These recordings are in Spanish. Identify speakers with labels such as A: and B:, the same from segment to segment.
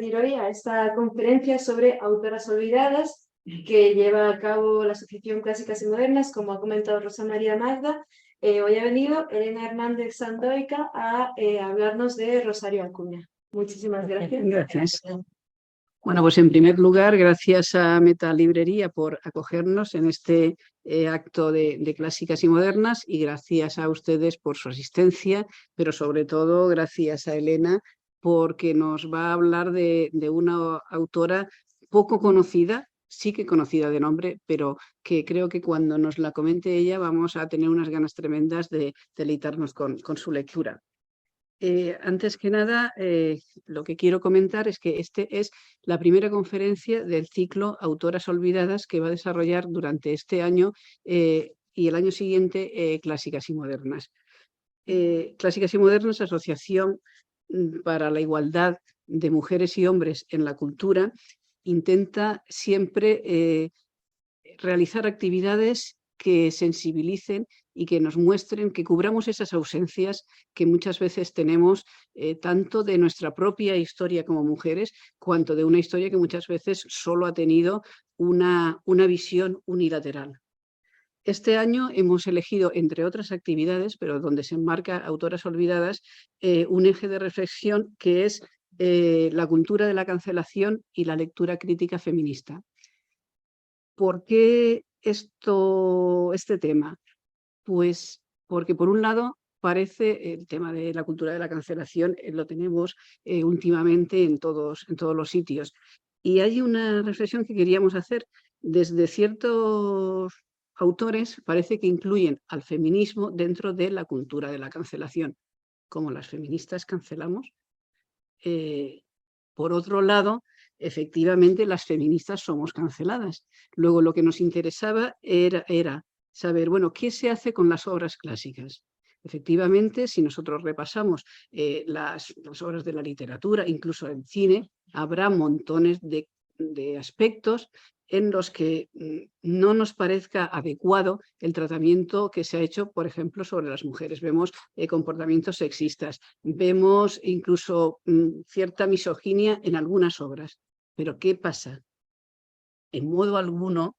A: venir hoy a esta conferencia sobre autoras olvidadas que lleva a cabo la Asociación Clásicas y Modernas, como ha comentado Rosa María Magda. Hoy ha venido Elena Hernández Sandoica a hablarnos de Rosario Acuña. Muchísimas gracias.
B: Gracias. Bueno, pues en primer lugar, gracias a Metalibrería por acogernos en este acto de Clásicas y Modernas, y gracias a ustedes por su asistencia, pero sobre todo gracias a Elena porque nos va a hablar de una autora poco conocida, sí que conocida de nombre, pero que creo que cuando nos la comente ella vamos a tener unas ganas tremendas de deleitarnos con su lectura. Antes que nada, lo que quiero comentar es que este es la primera conferencia del ciclo Autoras Olvidadas que va a desarrollar durante este año y el año siguiente Clásicas y Modernas. Clásicas y Modernas, Asociación para la Igualdad de Mujeres y Hombres en la Cultura, intenta siempre realizar actividades que sensibilicen y que nos muestren, que cubramos esas ausencias que muchas veces tenemos, tanto de nuestra propia historia como mujeres, cuanto de una historia que muchas veces solo ha tenido una visión unilateral. Este año hemos elegido, entre otras actividades, pero donde se enmarca Autoras Olvidadas, un eje de reflexión que es la cultura de la cancelación y la lectura crítica feminista. ¿Por qué este tema? Pues porque por un lado parece el tema de la cultura de la cancelación, lo tenemos últimamente en todos los sitios. Y hay una reflexión que queríamos hacer. Desde ciertos autores parece que incluyen al feminismo dentro de la cultura de la cancelación. Como las feministas cancelamos. Por otro lado, efectivamente las feministas somos canceladas. Luego lo que nos interesaba era saber, bueno, ¿qué se hace con las obras clásicas? Efectivamente, si nosotros repasamos las obras de la literatura, incluso el cine, habrá montones de aspectos en los que no nos parezca adecuado el tratamiento que se ha hecho, por ejemplo, sobre las mujeres. Vemos comportamientos sexistas, vemos incluso cierta misoginia en algunas obras. Pero ¿qué pasa? En modo alguno,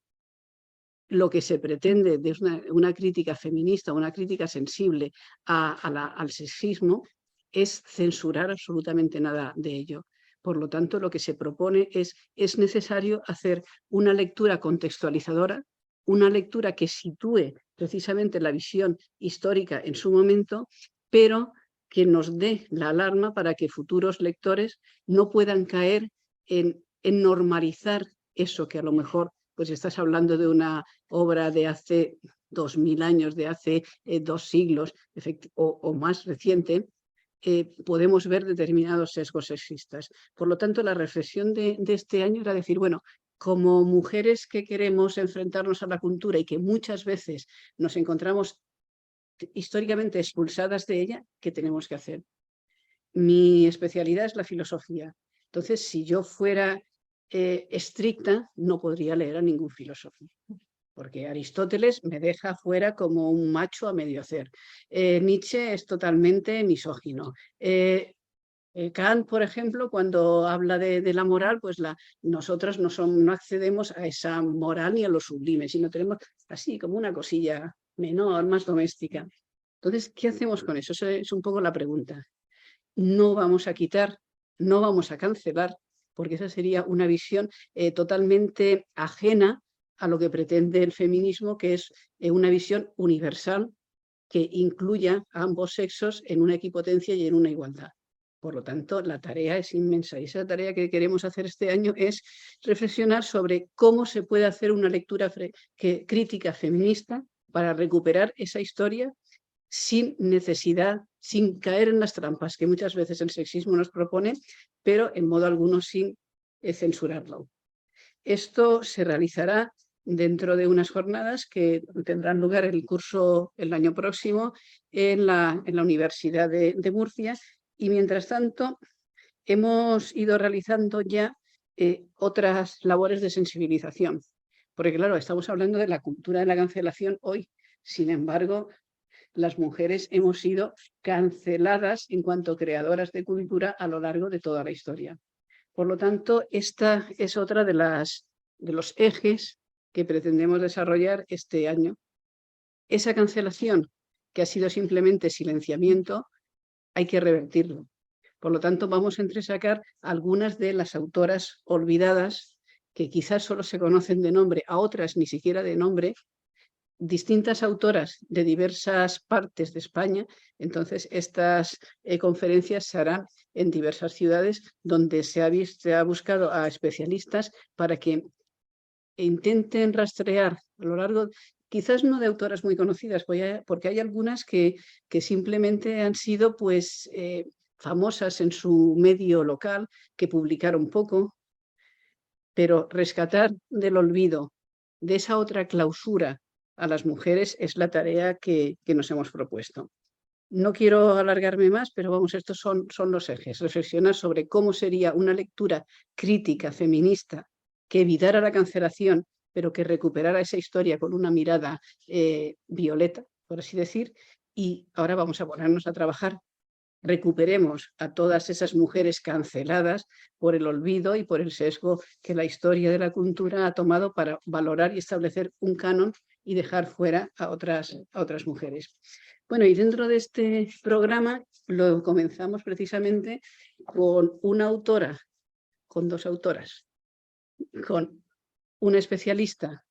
B: lo que se pretende de una crítica feminista, una crítica sensible al sexismo, es censurar absolutamente nada de ello. Por lo tanto, lo que se propone es necesario hacer una lectura contextualizadora, una lectura que sitúe precisamente la visión histórica en su momento, pero que nos dé la alarma para que futuros lectores no puedan caer en normalizar eso que a lo mejor pues estás hablando de una obra de hace 2000 años, de hace 2 siglos o más reciente. Podemos ver determinados sesgos sexistas. Por lo tanto, la reflexión de este año era decir, bueno, como mujeres que queremos enfrentarnos a la cultura y que muchas veces nos encontramos históricamente expulsadas de ella, ¿qué tenemos que hacer? Mi especialidad es la filosofía. Entonces, si yo fuera estricta, no podría leer a ningún filósofo, porque Aristóteles me deja fuera como un macho a medio hacer. Nietzsche es totalmente misógino. Kant, por ejemplo, cuando habla de la moral, pues nosotras no accedemos a esa moral ni a lo sublime, sino tenemos así como una cosilla menor, más doméstica. Entonces, ¿qué hacemos con eso? Esa es un poco la pregunta. No vamos a quitar, no vamos a cancelar, porque esa sería una visión totalmente ajena a lo que pretende el feminismo, que es una visión universal que incluya a ambos sexos en una equipotencia y en una igualdad. Por lo tanto, la tarea es inmensa y esa tarea que queremos hacer este año es reflexionar sobre cómo se puede hacer una lectura crítica feminista para recuperar esa historia sin necesidad, sin caer en las trampas que muchas veces el sexismo nos propone, pero en modo alguno sin censurarlo. Esto se realizará dentro de unas jornadas que tendrán lugar el año próximo en la Universidad de Murcia, y mientras tanto hemos ido realizando ya otras labores de sensibilización, porque claro, estamos hablando de la cultura de la cancelación hoy. Sin embargo, las mujeres hemos sido canceladas en cuanto creadoras de cultura a lo largo de toda la historia. Por lo tanto, esta es otra de los ejes que pretendemos desarrollar este año. Esa cancelación, que ha sido simplemente silenciamiento, hay que revertirlo. Por lo tanto, vamos a entresacar algunas de las autoras olvidadas, que quizás solo se conocen de nombre, a otras ni siquiera de nombre, distintas autoras de diversas partes de España. Entonces, estas conferencias se harán en diversas ciudades donde se ha buscado a especialistas para que intenten rastrear a lo largo, quizás no de autoras muy conocidas, porque hay algunas que simplemente han sido pues, famosas en su medio local, que publicaron poco, pero rescatar del olvido, de esa otra clausura a las mujeres, es la tarea que nos hemos propuesto. No quiero alargarme más, pero vamos, estos son los ejes. Reflexionar sobre cómo sería una lectura crítica, feminista, que evitara la cancelación, pero que recuperara esa historia con una mirada violeta, por así decir. Y ahora vamos a ponernos a trabajar. Recuperemos a todas esas mujeres canceladas por el olvido y por el sesgo que la historia de la cultura ha tomado para valorar y establecer un canon y dejar fuera a otras mujeres. Bueno, y dentro de este programa lo comenzamos precisamente con una autora, con dos autoras, con una especialista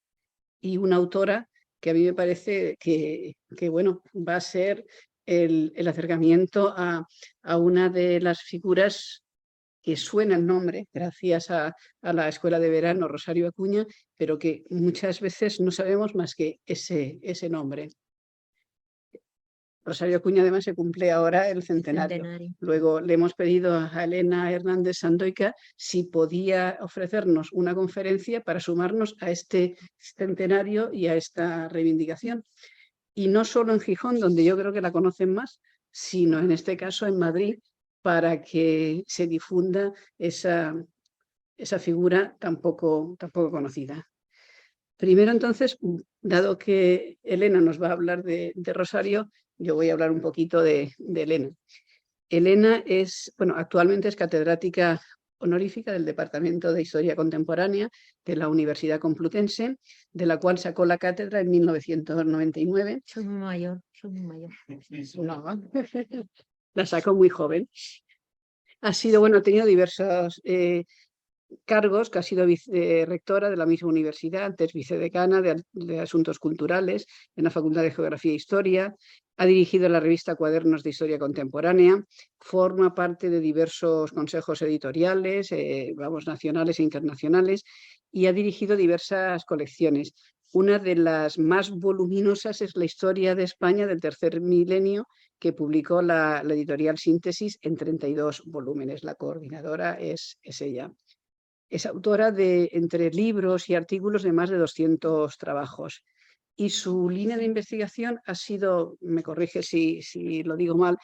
B: y una autora que a mí me parece que bueno, va a ser el acercamiento a una de las figuras que suena el nombre, gracias a la Escuela de Verano Rosario Acuña, pero que muchas veces no sabemos más que ese nombre. Rosario Acuña además se cumple ahora el centenario. Luego le hemos pedido a Elena Hernández Sandoika si podía ofrecernos una conferencia para sumarnos a este centenario y a esta reivindicación. Y no solo en Gijón, donde yo creo que la conocen más, sino en este caso en Madrid, para que se difunda esa figura tan poco conocida. Primero, entonces, dado que Elena nos va a hablar de Rosario, yo voy a hablar un poquito de Elena. Elena actualmente es catedrática honorífica del Departamento de Historia Contemporánea de la Universidad Complutense, de la cual sacó la cátedra en 1999.
C: Soy muy mayor.
B: No, la sacó muy joven. Ha tenido diversos cargos, que ha sido rectora de la misma universidad, antes vicedecana de Asuntos Culturales en la Facultad de Geografía e Historia, ha dirigido la revista Cuadernos de Historia Contemporánea, forma parte de diversos consejos editoriales, nacionales e internacionales, y ha dirigido diversas colecciones. Una de las más voluminosas es la Historia de España del tercer milenio, que publicó la editorial Síntesis en 32 volúmenes. La coordinadora es ella. Es autora de entre libros y artículos de más de 200 trabajos. Y su línea de investigación ha sido, me corrige si lo digo mal,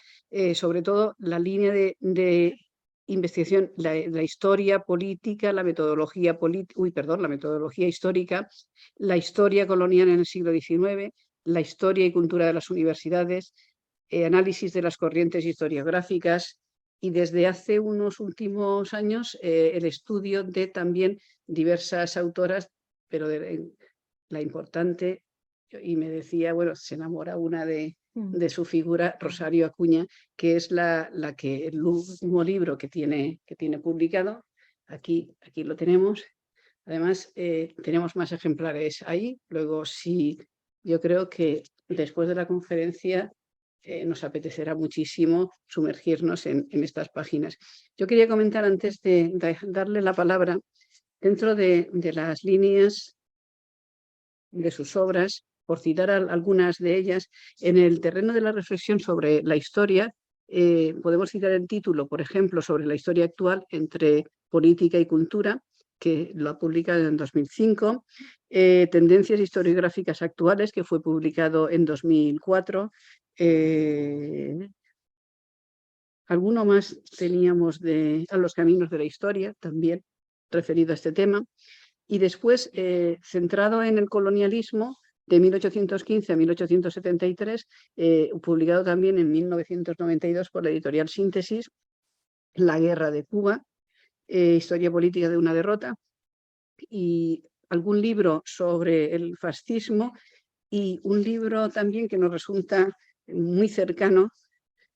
B: sobre todo la línea de investigación, la historia política, la metodología histórica, la historia colonial en el siglo XIX, la historia y cultura de las universidades, análisis de las corrientes historiográficas, y desde hace unos últimos años el estudio de también diversas autoras, pero la importante, y me decía, se enamora una de su figura, Rosario Acuña, que es el último libro que tiene publicado. Aquí lo tenemos. Además, tenemos más ejemplares ahí. Luego, yo creo que después de la conferencia nos apetecerá muchísimo sumergirnos en estas páginas. Yo quería comentar, antes de darle la palabra, dentro de las líneas de sus obras, por citar algunas de ellas, en el terreno de la reflexión sobre la historia, podemos citar el título, por ejemplo, sobre la historia actual entre política y cultura, que lo ha publicado en 2005, Tendencias historiográficas actuales, que fue publicado en 2004, alguno más teníamos a los caminos de la historia, también referido a este tema, y después, centrado en el colonialismo, de 1815 a 1873, publicado también en 1992 por la editorial Síntesis, La guerra de Cuba, Historia política de una derrota, y algún libro sobre el fascismo, y un libro también que nos resulta muy cercano.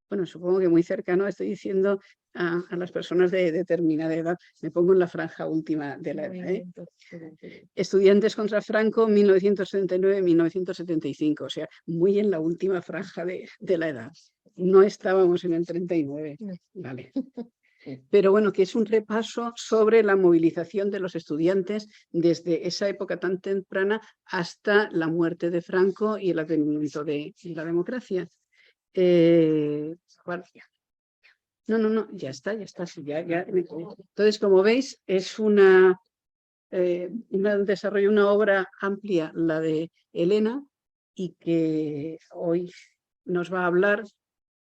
B: Bueno, supongo que muy cercano, estoy diciendo a las personas de determinada edad. Me pongo en la franja última de la edad. Estudiantes contra Franco, 1979-1975, o sea, muy en la última franja de la edad. No estábamos en el 39, vale. Pero bueno, que es un repaso sobre la movilización de los estudiantes desde esa época tan temprana hasta la muerte de Franco y el advenimiento de la democracia. Bueno, no, ya está, sí, ya. Entonces, como veis, es un desarrollo, una obra amplia, la de Elena, y que hoy nos va a hablar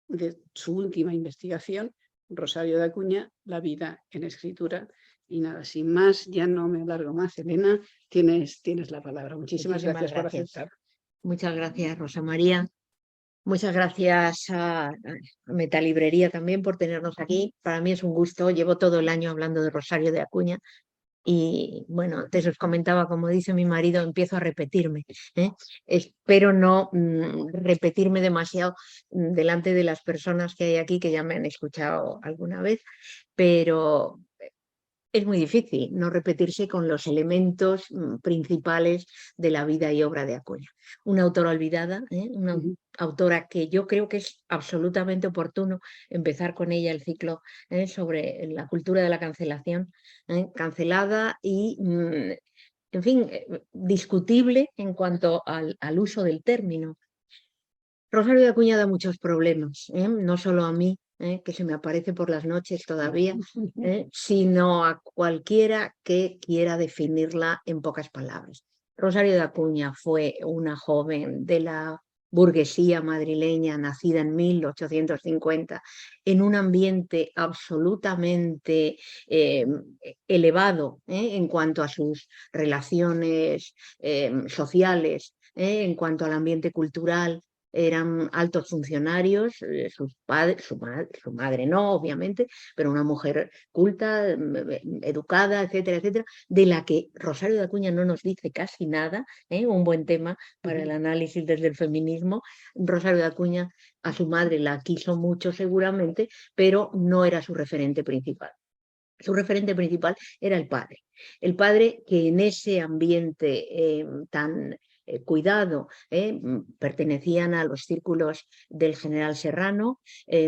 B: de su última investigación, Rosario de Acuña, La vida en escritura. Y nada, sin más, ya no me alargo más. Elena, tienes la palabra. Muchísimas gracias por aceptar.
C: Muchas gracias, Rosa María. Muchas gracias a Metalibrería también por tenernos aquí. Para mí es un gusto. Llevo todo el año hablando de Rosario de Acuña. Y bueno, antes os comentaba, como dice mi marido, empiezo a repetirme. Espero no repetirme demasiado delante de las personas que hay aquí, que ya me han escuchado alguna vez, pero es muy difícil no repetirse con los elementos principales de la vida y obra de Acuña. Una autora olvidada, una autora que yo creo que es absolutamente oportuno empezar con ella el ciclo sobre la cultura de la cancelación, cancelada y, en fin, discutible en cuanto al uso del término. Rosario de Acuña da muchos problemas, no solo a mí, que se me aparece por las noches todavía, sino a cualquiera que quiera definirla en pocas palabras. Rosario de Acuña fue una joven de la burguesía madrileña, nacida en 1850, en un ambiente absolutamente elevado en cuanto a sus relaciones sociales, en cuanto al ambiente cultural. Eran altos funcionarios, sus padres, su madre no, obviamente, pero una mujer culta, educada, etcétera, etcétera, de la que Rosario de Acuña no nos dice casi nada, un buen tema para el análisis desde el feminismo. Rosario de Acuña a su madre la quiso mucho seguramente, pero no era su referente principal. Su referente principal era el padre que en ese ambiente tan cuidado, pertenecían a los círculos del general Serrano,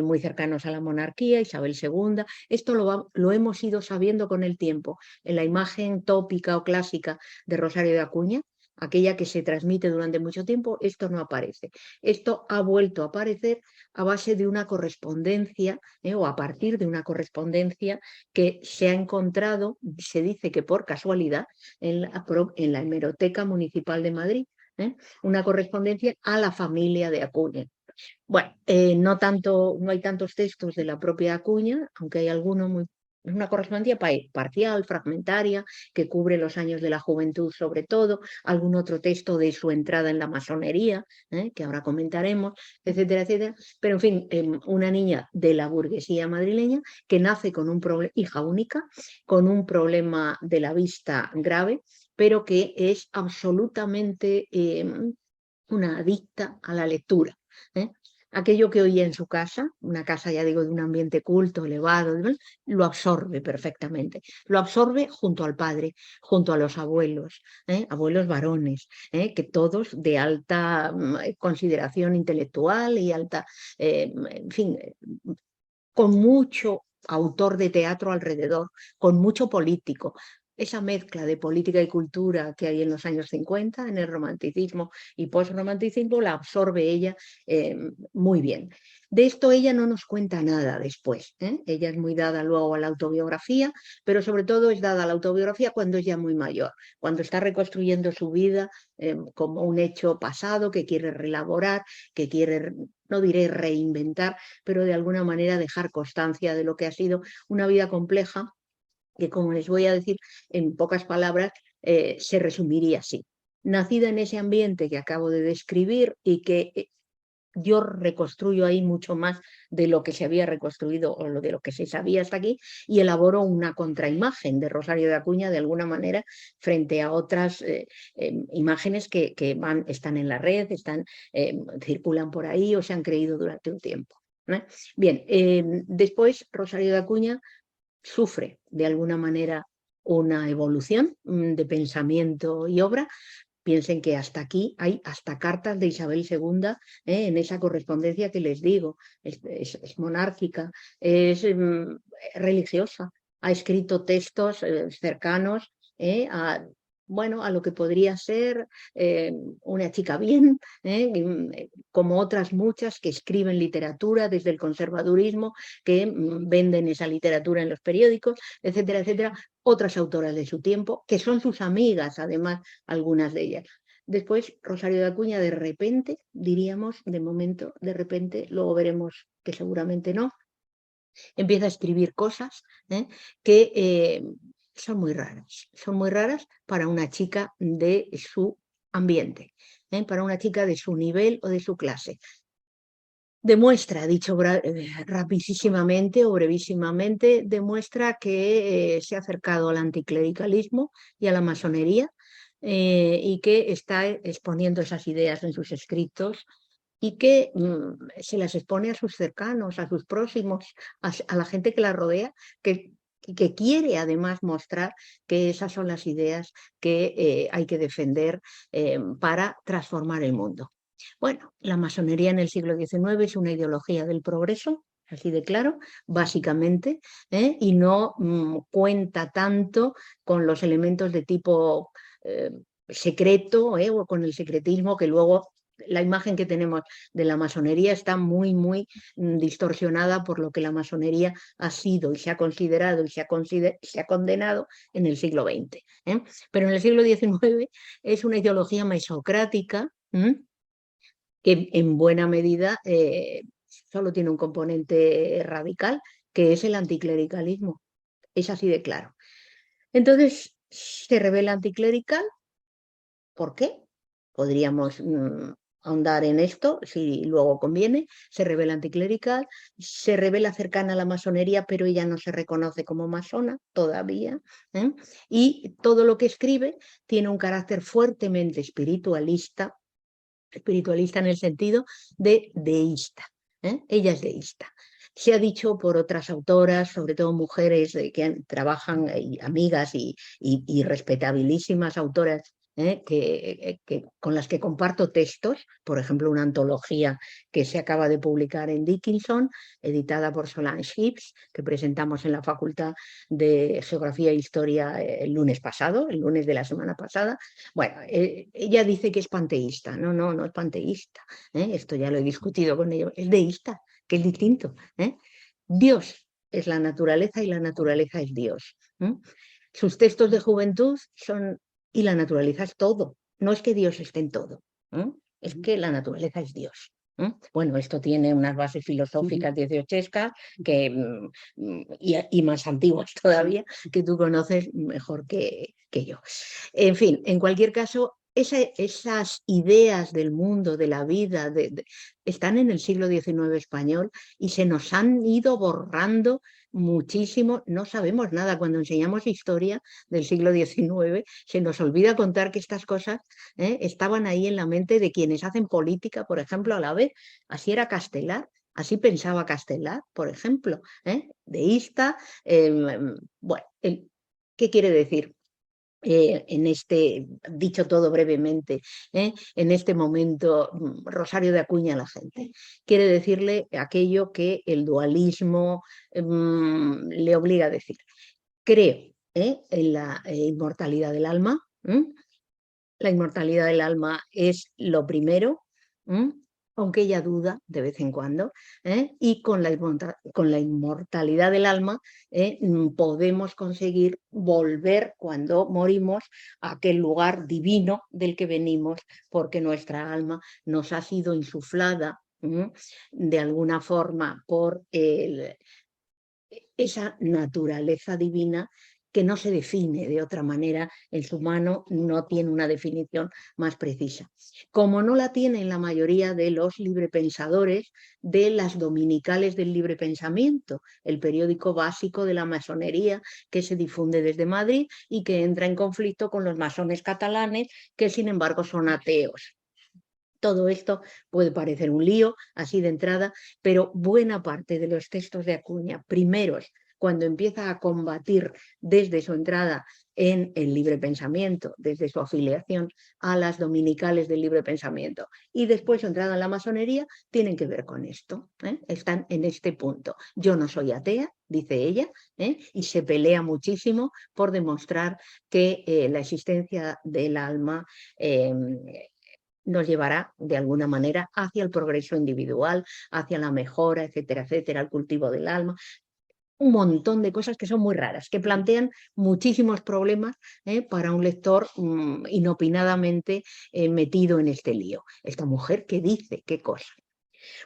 C: muy cercanos a la monarquía, Isabel II. Esto lo hemos ido sabiendo con el tiempo. En la imagen tópica o clásica de Rosario de Acuña, aquella que se transmite durante mucho tiempo, esto no aparece. Esto ha vuelto a aparecer a base de una correspondencia, o a partir de una correspondencia que se ha encontrado, se dice que por casualidad, en la Hemeroteca Municipal de Madrid, una correspondencia a la familia de Acuña. Bueno, no hay tantos textos de la propia Acuña, aunque hay alguno muy... Es una correspondencia parcial, fragmentaria, que cubre los años de la juventud sobre todo, algún otro texto de su entrada en la masonería, que ahora comentaremos, etcétera, etcétera. Pero en fin, una niña de la burguesía madrileña que nace con un problema, hija única, con un problema de la vista grave, pero que es absolutamente una adicta a la lectura. Aquello que oía en su casa, una casa, ya digo, de un ambiente culto, elevado, lo absorbe perfectamente. Lo absorbe junto al padre, junto a los abuelos, abuelos varones, que todos de alta consideración intelectual y alta, en fin, con mucho autor de teatro alrededor, con mucho político. Esa mezcla de política y cultura que hay en los años 50, en el romanticismo y postromanticismo, la absorbe ella muy bien. De esto ella no nos cuenta nada después. Ella es muy dada luego a la autobiografía, pero sobre todo es dada a la autobiografía cuando es ya muy mayor, cuando está reconstruyendo su vida como un hecho pasado que quiere reelaborar, que quiere, no diré reinventar, pero de alguna manera dejar constancia de lo que ha sido una vida compleja, que, como les voy a decir en pocas palabras, se resumiría así. Nacida en ese ambiente que acabo de describir y que yo reconstruyo ahí mucho más de lo que se había reconstruido o de lo que se sabía hasta aquí, y elaboro una contraimagen de Rosario de Acuña de alguna manera frente a otras imágenes que están en la red, circulan por ahí o se han creído durante un tiempo. Bien, después Rosario de Acuña sufre de alguna manera una evolución de pensamiento y obra. Piensen que hasta aquí hay hasta cartas de Isabel II en esa correspondencia que les digo. Es monárquica, es religiosa, ha escrito textos cercanos a lo que podría ser una chica bien, como otras muchas que escriben literatura desde el conservadurismo, que venden esa literatura en los periódicos, etcétera, etcétera. Otras autoras de su tiempo, que son sus amigas, además, algunas de ellas. Después, Rosario de Acuña, de repente, diríamos, de momento, de repente, luego veremos que seguramente no, empieza a escribir cosas que son muy raras para una chica de su ambiente, para una chica de su nivel o de su clase. Demuestra, dicho rapidísimamente o brevísimamente, demuestra que se ha acercado al anticlericalismo y a la masonería y que está exponiendo esas ideas en sus escritos y que se las expone a sus cercanos, a sus próximos, a la gente que la rodea, que quiere además mostrar que esas son las ideas que hay que defender para transformar el mundo. Bueno, la masonería en el siglo XIX es una ideología del progreso, así de claro, básicamente, y no cuenta tanto con los elementos de tipo secreto o con el secretismo que luego la imagen que tenemos de la masonería está muy, muy distorsionada por lo que la masonería ha sido y se ha considerado y se ha condenado en el siglo XX. Pero en el siglo XIX es una ideología mesocrática que en buena medida solo tiene un componente radical, que es el anticlericalismo. Es así de claro. Entonces, se revela anticlerical. ¿Por qué? Podríamos ahondar en esto, si luego conviene. Se revela anticlerical, se revela cercana a la masonería, pero ella no se reconoce como masona todavía. Y todo lo que escribe tiene un carácter fuertemente espiritualista en el sentido de deísta. Ella es deísta. Se ha dicho por otras autoras, sobre todo mujeres que trabajan, amigas y respetabilísimas autoras, con las que comparto textos, por ejemplo, una antología que se acaba de publicar en Dickinson, editada por Solange Hibbs, que presentamos en la Facultad de Geografía e Historia el lunes pasado, el lunes de la semana pasada. Bueno, ella dice que es panteísta. No es panteísta. Esto ya lo he discutido con ella. Es deísta, que es distinto. Dios es la naturaleza y la naturaleza es Dios. Sus textos de juventud son... Y la naturaleza es todo. No es que Dios esté en todo. Es que la naturaleza es Dios. Bueno, esto tiene unas bases filosóficas dieciochescas y más antiguas todavía, que tú conoces mejor que yo. En fin, en cualquier caso, esas ideas del mundo, de la vida, están en el siglo XIX español y se nos han ido borrando muchísimo. No sabemos nada. Cuando enseñamos historia del siglo XIX, se nos olvida contar que estas cosas estaban ahí en la mente de quienes hacen política, por ejemplo, a la vez. Así era Castelar, así pensaba Castelar, por ejemplo, deísta. Bueno, ¿qué quiere decir? Dicho todo brevemente, en este momento, Rosario de Acuña a la gente. Quiere decirle aquello que el dualismo le obliga a decir. Creo en la inmortalidad del alma. La inmortalidad del alma es lo primero, aunque ella duda de vez en cuando, y con la inmortalidad del alma podemos conseguir volver cuando morimos a aquel lugar divino del que venimos, porque nuestra alma nos ha sido insuflada de alguna forma por esa naturaleza divina que no se define de otra manera en su mano, no tiene una definición más precisa. Como no la tienen la mayoría de los librepensadores de las dominicales del libre pensamiento, el periódico básico de la masonería que se difunde desde Madrid y que entra en conflicto con los masones catalanes, que sin embargo son ateos. Todo esto puede parecer un lío así de entrada, pero buena parte de los textos de Acuña, primeros, cuando empieza a combatir desde su entrada en el libre pensamiento, desde su afiliación a las dominicales del libre pensamiento, y después su entrada en la masonería, tienen que ver con esto, están en este punto. Yo no soy atea, dice ella, y se pelea muchísimo por demostrar que la existencia del alma nos llevará de alguna manera hacia el progreso individual, hacia la mejora, etcétera, etcétera, el cultivo del alma. Un montón de cosas que son muy raras, que plantean muchísimos problemas para un lector inopinadamente metido en este lío. Esta mujer, ¿qué dice? ¿Qué cosa?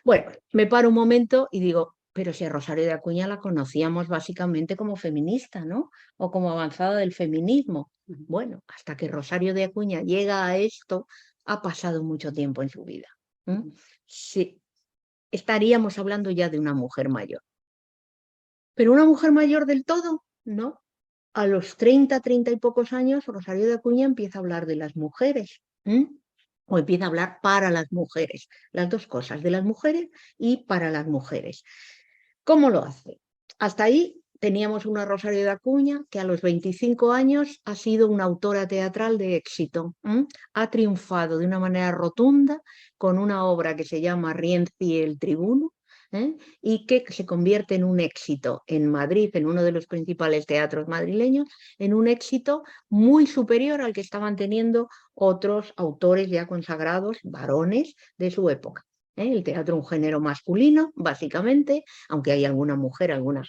C: Bueno, me paro un momento y digo, pero si a Rosario de Acuña la conocíamos básicamente como feminista, ¿no? O como avanzada del feminismo. Bueno, hasta que Rosario de Acuña llega a esto, ha pasado mucho tiempo en su vida. Sí, estaríamos hablando ya de una mujer mayor. Pero una mujer mayor del todo, no. A los 30 y pocos años, Rosario de Acuña empieza a hablar de las mujeres. O empieza a hablar para las mujeres. Las dos cosas, de las mujeres y para las mujeres. ¿Cómo lo hace? Hasta ahí teníamos una Rosario de Acuña que a los 25 años ha sido una autora teatral de éxito. Ha triunfado de una manera rotunda con una obra que se llama Rienzi el Tribuno, y que se convierte en un éxito en Madrid, en uno de los principales teatros madrileños, en un éxito muy superior al que estaban teniendo otros autores ya consagrados, varones de su época. El teatro es un género masculino, básicamente, aunque hay alguna mujer, alguna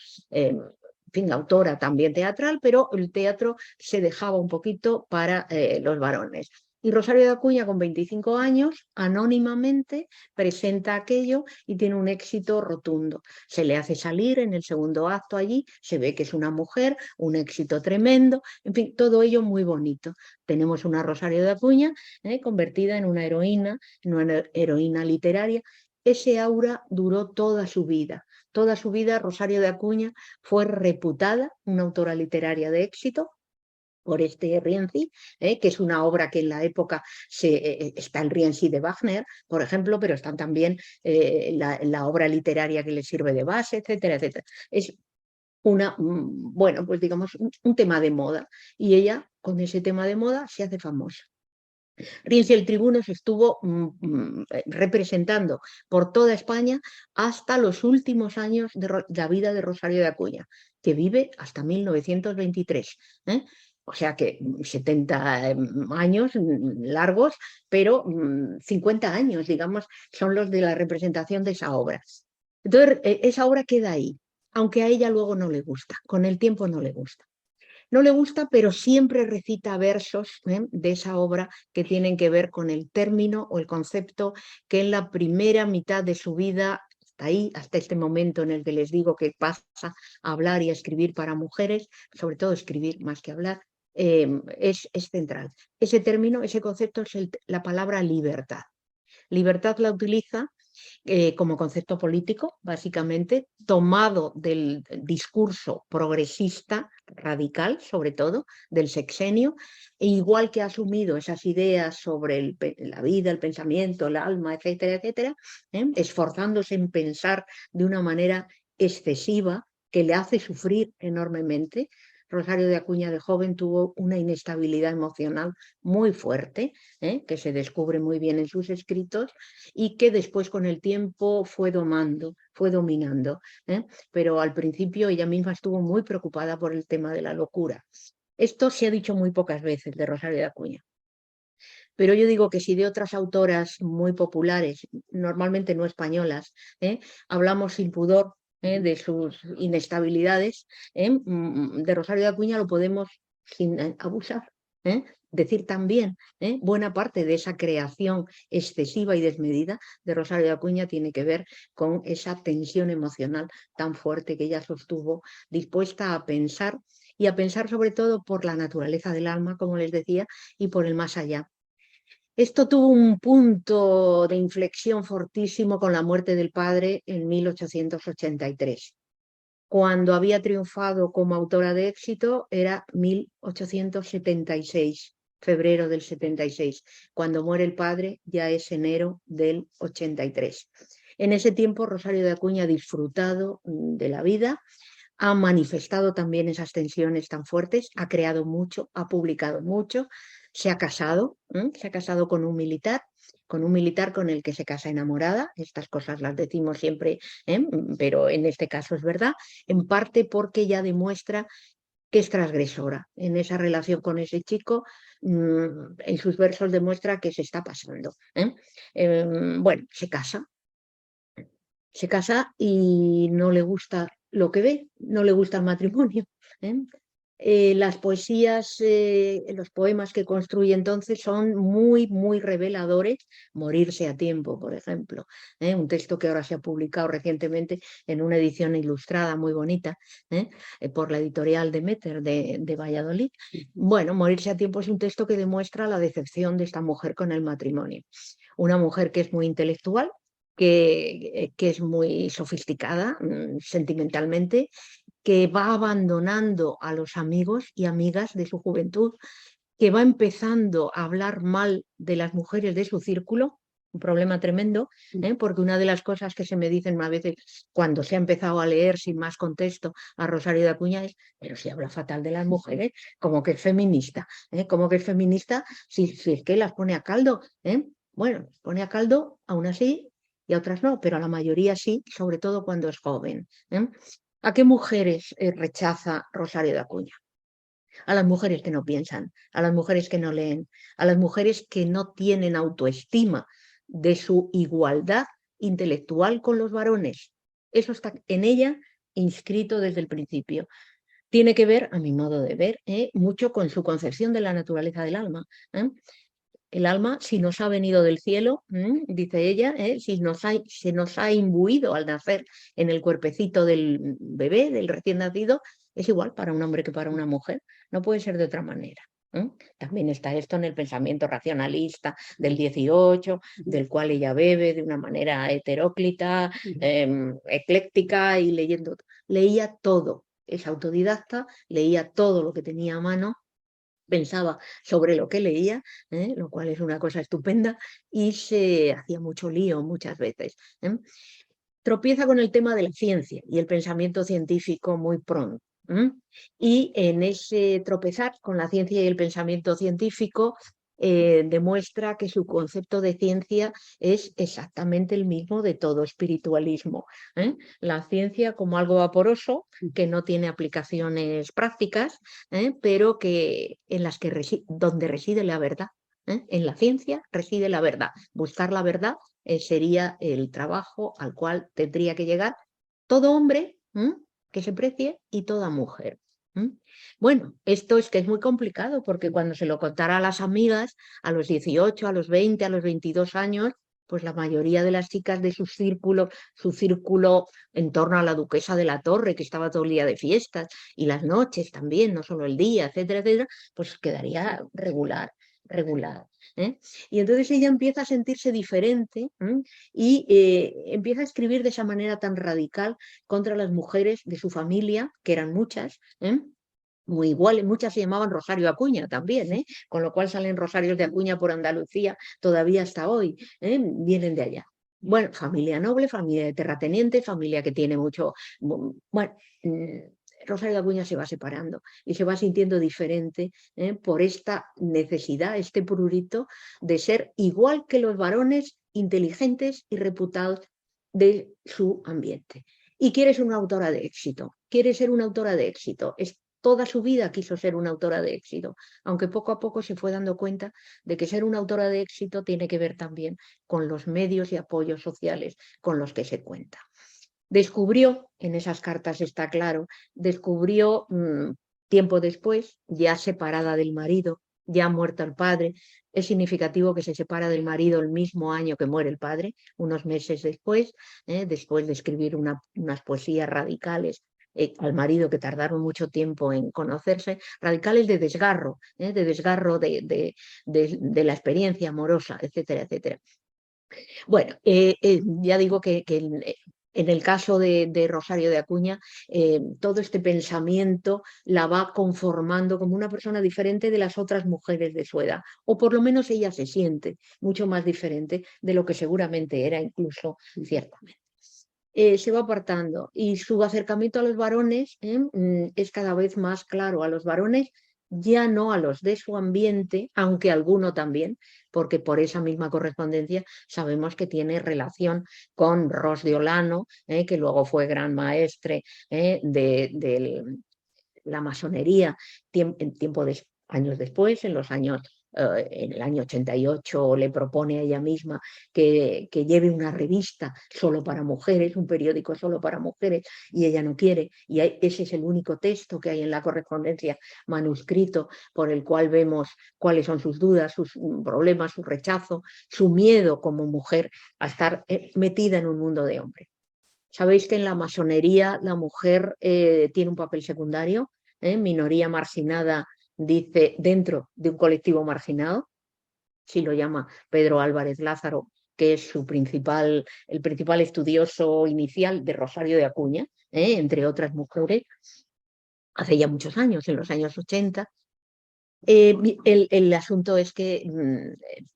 C: autora también teatral, pero el teatro se dejaba un poquito para los varones. Y Rosario de Acuña, con 25 años, anónimamente presenta aquello y tiene un éxito rotundo. Se le hace salir en el segundo acto allí, se ve que es una mujer, un éxito tremendo, en fin, todo ello muy bonito. Tenemos una Rosario de Acuña convertida en una heroína literaria. Ese aura duró toda su vida. Toda su vida Rosario de Acuña fue reputada una autora literaria de éxito por este Rienzi, que es una obra que en la época está el Rienzi de Wagner, por ejemplo, pero está también la obra literaria que le sirve de base, etcétera, etcétera. Es bueno, pues digamos, un tema de moda, y ella con ese tema de moda se hace famosa. Rienzi el Tribuno se estuvo representando por toda España hasta los últimos años de la vida de Rosario de Acuña, que vive hasta 1923. O sea que 70 años largos, pero 50 años, digamos, son los de la representación de esa obra. Entonces, esa obra queda ahí, aunque a ella luego no le gusta, con el tiempo no le gusta. No le gusta, pero siempre recita versos de esa obra que tienen que ver con el término o el concepto que en la primera mitad de su vida, hasta este momento en el que les digo que pasa a hablar y a escribir para mujeres, sobre todo escribir más que hablar, es central. Ese término, ese concepto es la palabra libertad. Libertad la utiliza como concepto político, básicamente, tomado del discurso progresista, radical, sobre todo, del sexenio, e igual que ha asumido esas ideas sobre la vida, el pensamiento, el alma, etcétera, etcétera, esforzándose en pensar de una manera excesiva que le hace sufrir enormemente. Rosario de Acuña de joven tuvo una inestabilidad emocional muy fuerte, que se descubre muy bien en sus escritos y que después con el tiempo fue dominando. Pero al principio ella misma estuvo muy preocupada por el tema de la locura. Esto se ha dicho muy pocas veces de Rosario de Acuña. Pero yo digo que si de otras autoras muy populares, normalmente no españolas, hablamos sin pudor de sus inestabilidades, de Rosario de Acuña lo podemos, sin abusar, decir también, buena parte de esa creación excesiva y desmedida de Rosario de Acuña tiene que ver con esa tensión emocional tan fuerte que ella sostuvo, dispuesta a pensar y a pensar sobre todo por la naturaleza del alma, como les decía, y por el más allá. Esto tuvo un punto de inflexión fortísimo con la muerte del padre en 1883. Cuando había triunfado como autora de éxito era 1876, febrero del 76. Cuando muere el padre ya es enero del 83. En ese tiempo Rosario de Acuña ha disfrutado de la vida, ha manifestado también esas tensiones tan fuertes, ha creado mucho, ha publicado mucho, se ha casado con un militar con el que se casa enamorada. Estas cosas las decimos siempre, pero en este caso es verdad, en parte porque ella demuestra que es transgresora en esa relación con ese chico. En sus versos demuestra que se está pasando. Bueno, se casa y no le gusta lo que ve, no le gusta el matrimonio. Las poesías, los poemas que construye entonces son muy, muy reveladores. Morirse a tiempo, por ejemplo, un texto que ahora se ha publicado recientemente en una edición ilustrada muy bonita por la editorial Demeter de Valladolid. Bueno, Morirse a tiempo es un texto que demuestra la decepción de esta mujer con el matrimonio. Una mujer que es muy intelectual, que es muy sofisticada sentimentalmente, que va abandonando a los amigos y amigas de su juventud, que va empezando a hablar mal de las mujeres de su círculo, un problema tremendo, porque una de las cosas que se me dicen a veces cuando se ha empezado a leer sin más contexto a Rosario de Acuña es: pero si habla fatal de las mujeres, como que es feminista, como que es feminista si es que las pone a caldo. Bueno, pone a caldo aún así y a otras no, pero a la mayoría sí, sobre todo cuando es joven. ¿A qué mujeres rechaza Rosario de Acuña? A las mujeres que no piensan, a las mujeres que no leen, a las mujeres que no tienen autoestima de su igualdad intelectual con los varones. Eso está en ella inscrito desde el principio. Tiene que ver, a mi modo de ver, mucho con su concepción de la naturaleza del alma. El alma, si nos ha venido del cielo, dice ella, si se nos ha imbuido al nacer en el cuerpecito del bebé, del recién nacido, es igual para un hombre que para una mujer. No puede ser de otra manera. También está esto en el pensamiento racionalista del 18, del cual ella bebe de una manera heteróclita, ecléctica, y leía todo. Es autodidacta, leía todo lo que tenía a mano, pensaba sobre lo que leía, lo cual es una cosa estupenda, y se hacía mucho lío muchas veces. Tropieza con el tema de la ciencia y el pensamiento científico muy pronto. Y en ese tropezar con la ciencia y el pensamiento científico demuestra que su concepto de ciencia es exactamente el mismo de todo espiritualismo. La ciencia como algo vaporoso que no tiene aplicaciones prácticas, pero donde reside la verdad. En la ciencia reside la verdad. Buscar la verdad sería el trabajo al cual tendría que llegar todo hombre que se precie y toda mujer. Bueno, esto es que es muy complicado, porque cuando se lo contara a las amigas, a los 18, a los 20, a los 22 años, pues la mayoría de las chicas de su círculo en torno a la duquesa de la Torre, que estaba todo el día de fiestas, y las noches también, no solo el día, etcétera, etcétera, pues quedaría regular. Y entonces ella empieza a sentirse diferente y empieza a escribir de esa manera tan radical contra las mujeres de su familia, que eran muchas, muy iguales. Muchas se llamaban Rosario Acuña también, con lo cual salen Rosarios de Acuña por Andalucía todavía hasta hoy, vienen de allá. Bueno, familia noble, familia de terratenientes, familia que tiene mucho... Bueno, Rosario de Acuña se va separando y se va sintiendo diferente por esta necesidad, este prurito de ser igual que los varones inteligentes y reputados de su ambiente. Y quiere ser una autora de éxito, Toda su vida quiso ser una autora de éxito, aunque poco a poco se fue dando cuenta de que ser una autora de éxito tiene que ver también con los medios y apoyos sociales con los que se cuenta. Descubrió, en esas cartas está claro, tiempo después, ya separada del marido, ya muerto el padre. Es significativo que se separa del marido el mismo año que muere el padre, unos meses después de escribir unas poesías radicales al marido, que tardaron mucho tiempo en conocerse, radicales de desgarro de la experiencia amorosa, etcétera, etcétera. Bueno, ya digo que en el caso de Rosario de Acuña, todo este pensamiento la va conformando como una persona diferente de las otras mujeres de su edad, o por lo menos ella se siente mucho más diferente de lo que seguramente era, incluso ciertamente. Se va apartando y su acercamiento a los varones es cada vez más claro. A los varones, ya no a los de su ambiente, aunque alguno también, porque por esa misma correspondencia sabemos que tiene relación con Ros de Olano, que luego fue gran maestre de la masonería años después, en el año 88 le propone a ella misma que lleve una revista solo para mujeres, un periódico solo para mujeres, y ella no quiere, y ese es el único texto que hay en la correspondencia manuscrito por el cual vemos cuáles son sus dudas, sus problemas, su rechazo, su miedo como mujer a estar metida en un mundo de hombres. Sabéis que en la masonería la mujer tiene un papel secundario, minoría marginada, dice, dentro de un colectivo marginado, si lo llama Pedro Álvarez Lázaro, que es el principal estudioso inicial de Rosario de Acuña, entre otras mujeres, hace ya muchos años, en los años 80. El asunto es que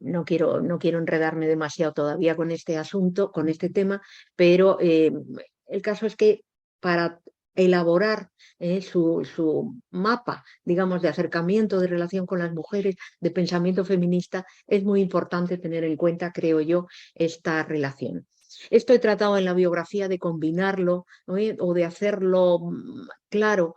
C: no quiero enredarme demasiado todavía con este asunto, con este tema, pero el caso es que para elaborar su mapa, digamos, de acercamiento, de relación con las mujeres, de pensamiento feminista, es muy importante tener en cuenta, creo yo, esta relación. Esto he tratado en la biografía de combinarlo, ¿no? O de hacerlo claro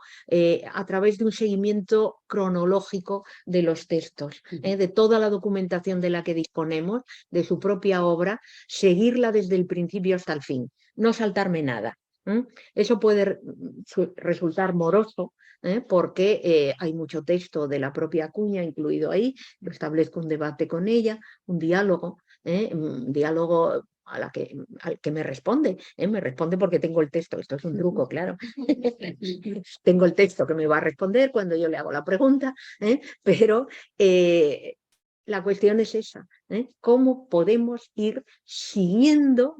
C: a través de un seguimiento cronológico de los textos, de toda la documentación de la que disponemos, de su propia obra, seguirla desde el principio hasta el fin, no saltarme nada. Eso puede resultar moroso, porque hay mucho texto de la propia Acuña incluido ahí, lo establezco un debate con ella, un diálogo al que me responde porque tengo el texto, esto es un truco, claro. Tengo el texto que me va a responder cuando yo le hago la pregunta, pero la cuestión es esa, cómo podemos ir siguiendo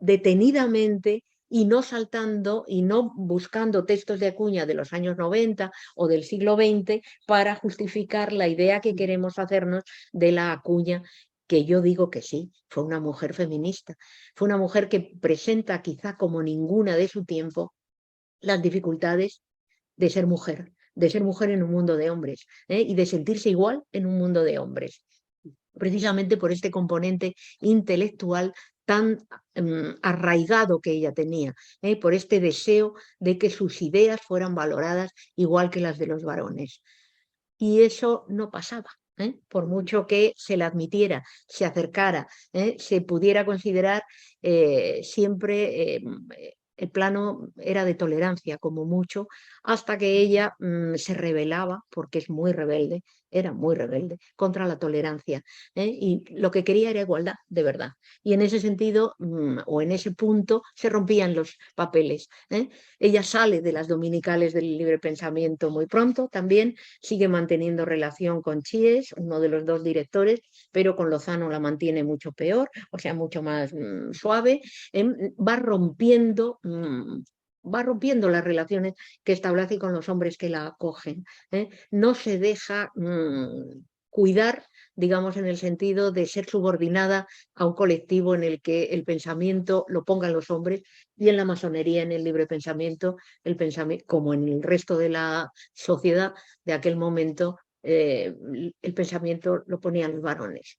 C: detenidamente y no saltando y no buscando textos de Acuña de los años 90 o del siglo XX para justificar la idea que queremos hacernos de la Acuña, que yo digo que sí, fue una mujer feminista, fue una mujer que presenta quizá como ninguna de su tiempo las dificultades de ser mujer en un mundo de hombres, y de sentirse igual en un mundo de hombres, precisamente por este componente intelectual tan arraigado que ella tenía, por este deseo de que sus ideas fueran valoradas igual que las de los varones. Y eso no pasaba. Por mucho que se la admitiera, se acercara, se pudiera considerar siempre el plano era de tolerancia como mucho, hasta que ella se rebelaba, porque es muy rebelde, era muy rebelde, contra la tolerancia, y lo que quería era igualdad, de verdad. Y en ese sentido, o en ese punto, se rompían los papeles. Ella sale de las dominicales del libre pensamiento muy pronto, también sigue manteniendo relación con Chies, uno de los dos directores, pero con Lozano la mantiene mucho peor, o sea, mucho más suave, va rompiendo las relaciones que establece con los hombres que la acogen. No se deja cuidar, digamos, en el sentido de ser subordinada a un colectivo en el que el pensamiento lo pongan los hombres, y en la masonería, en el libre pensamiento, como en el resto de la sociedad de aquel momento, el pensamiento lo ponían los varones.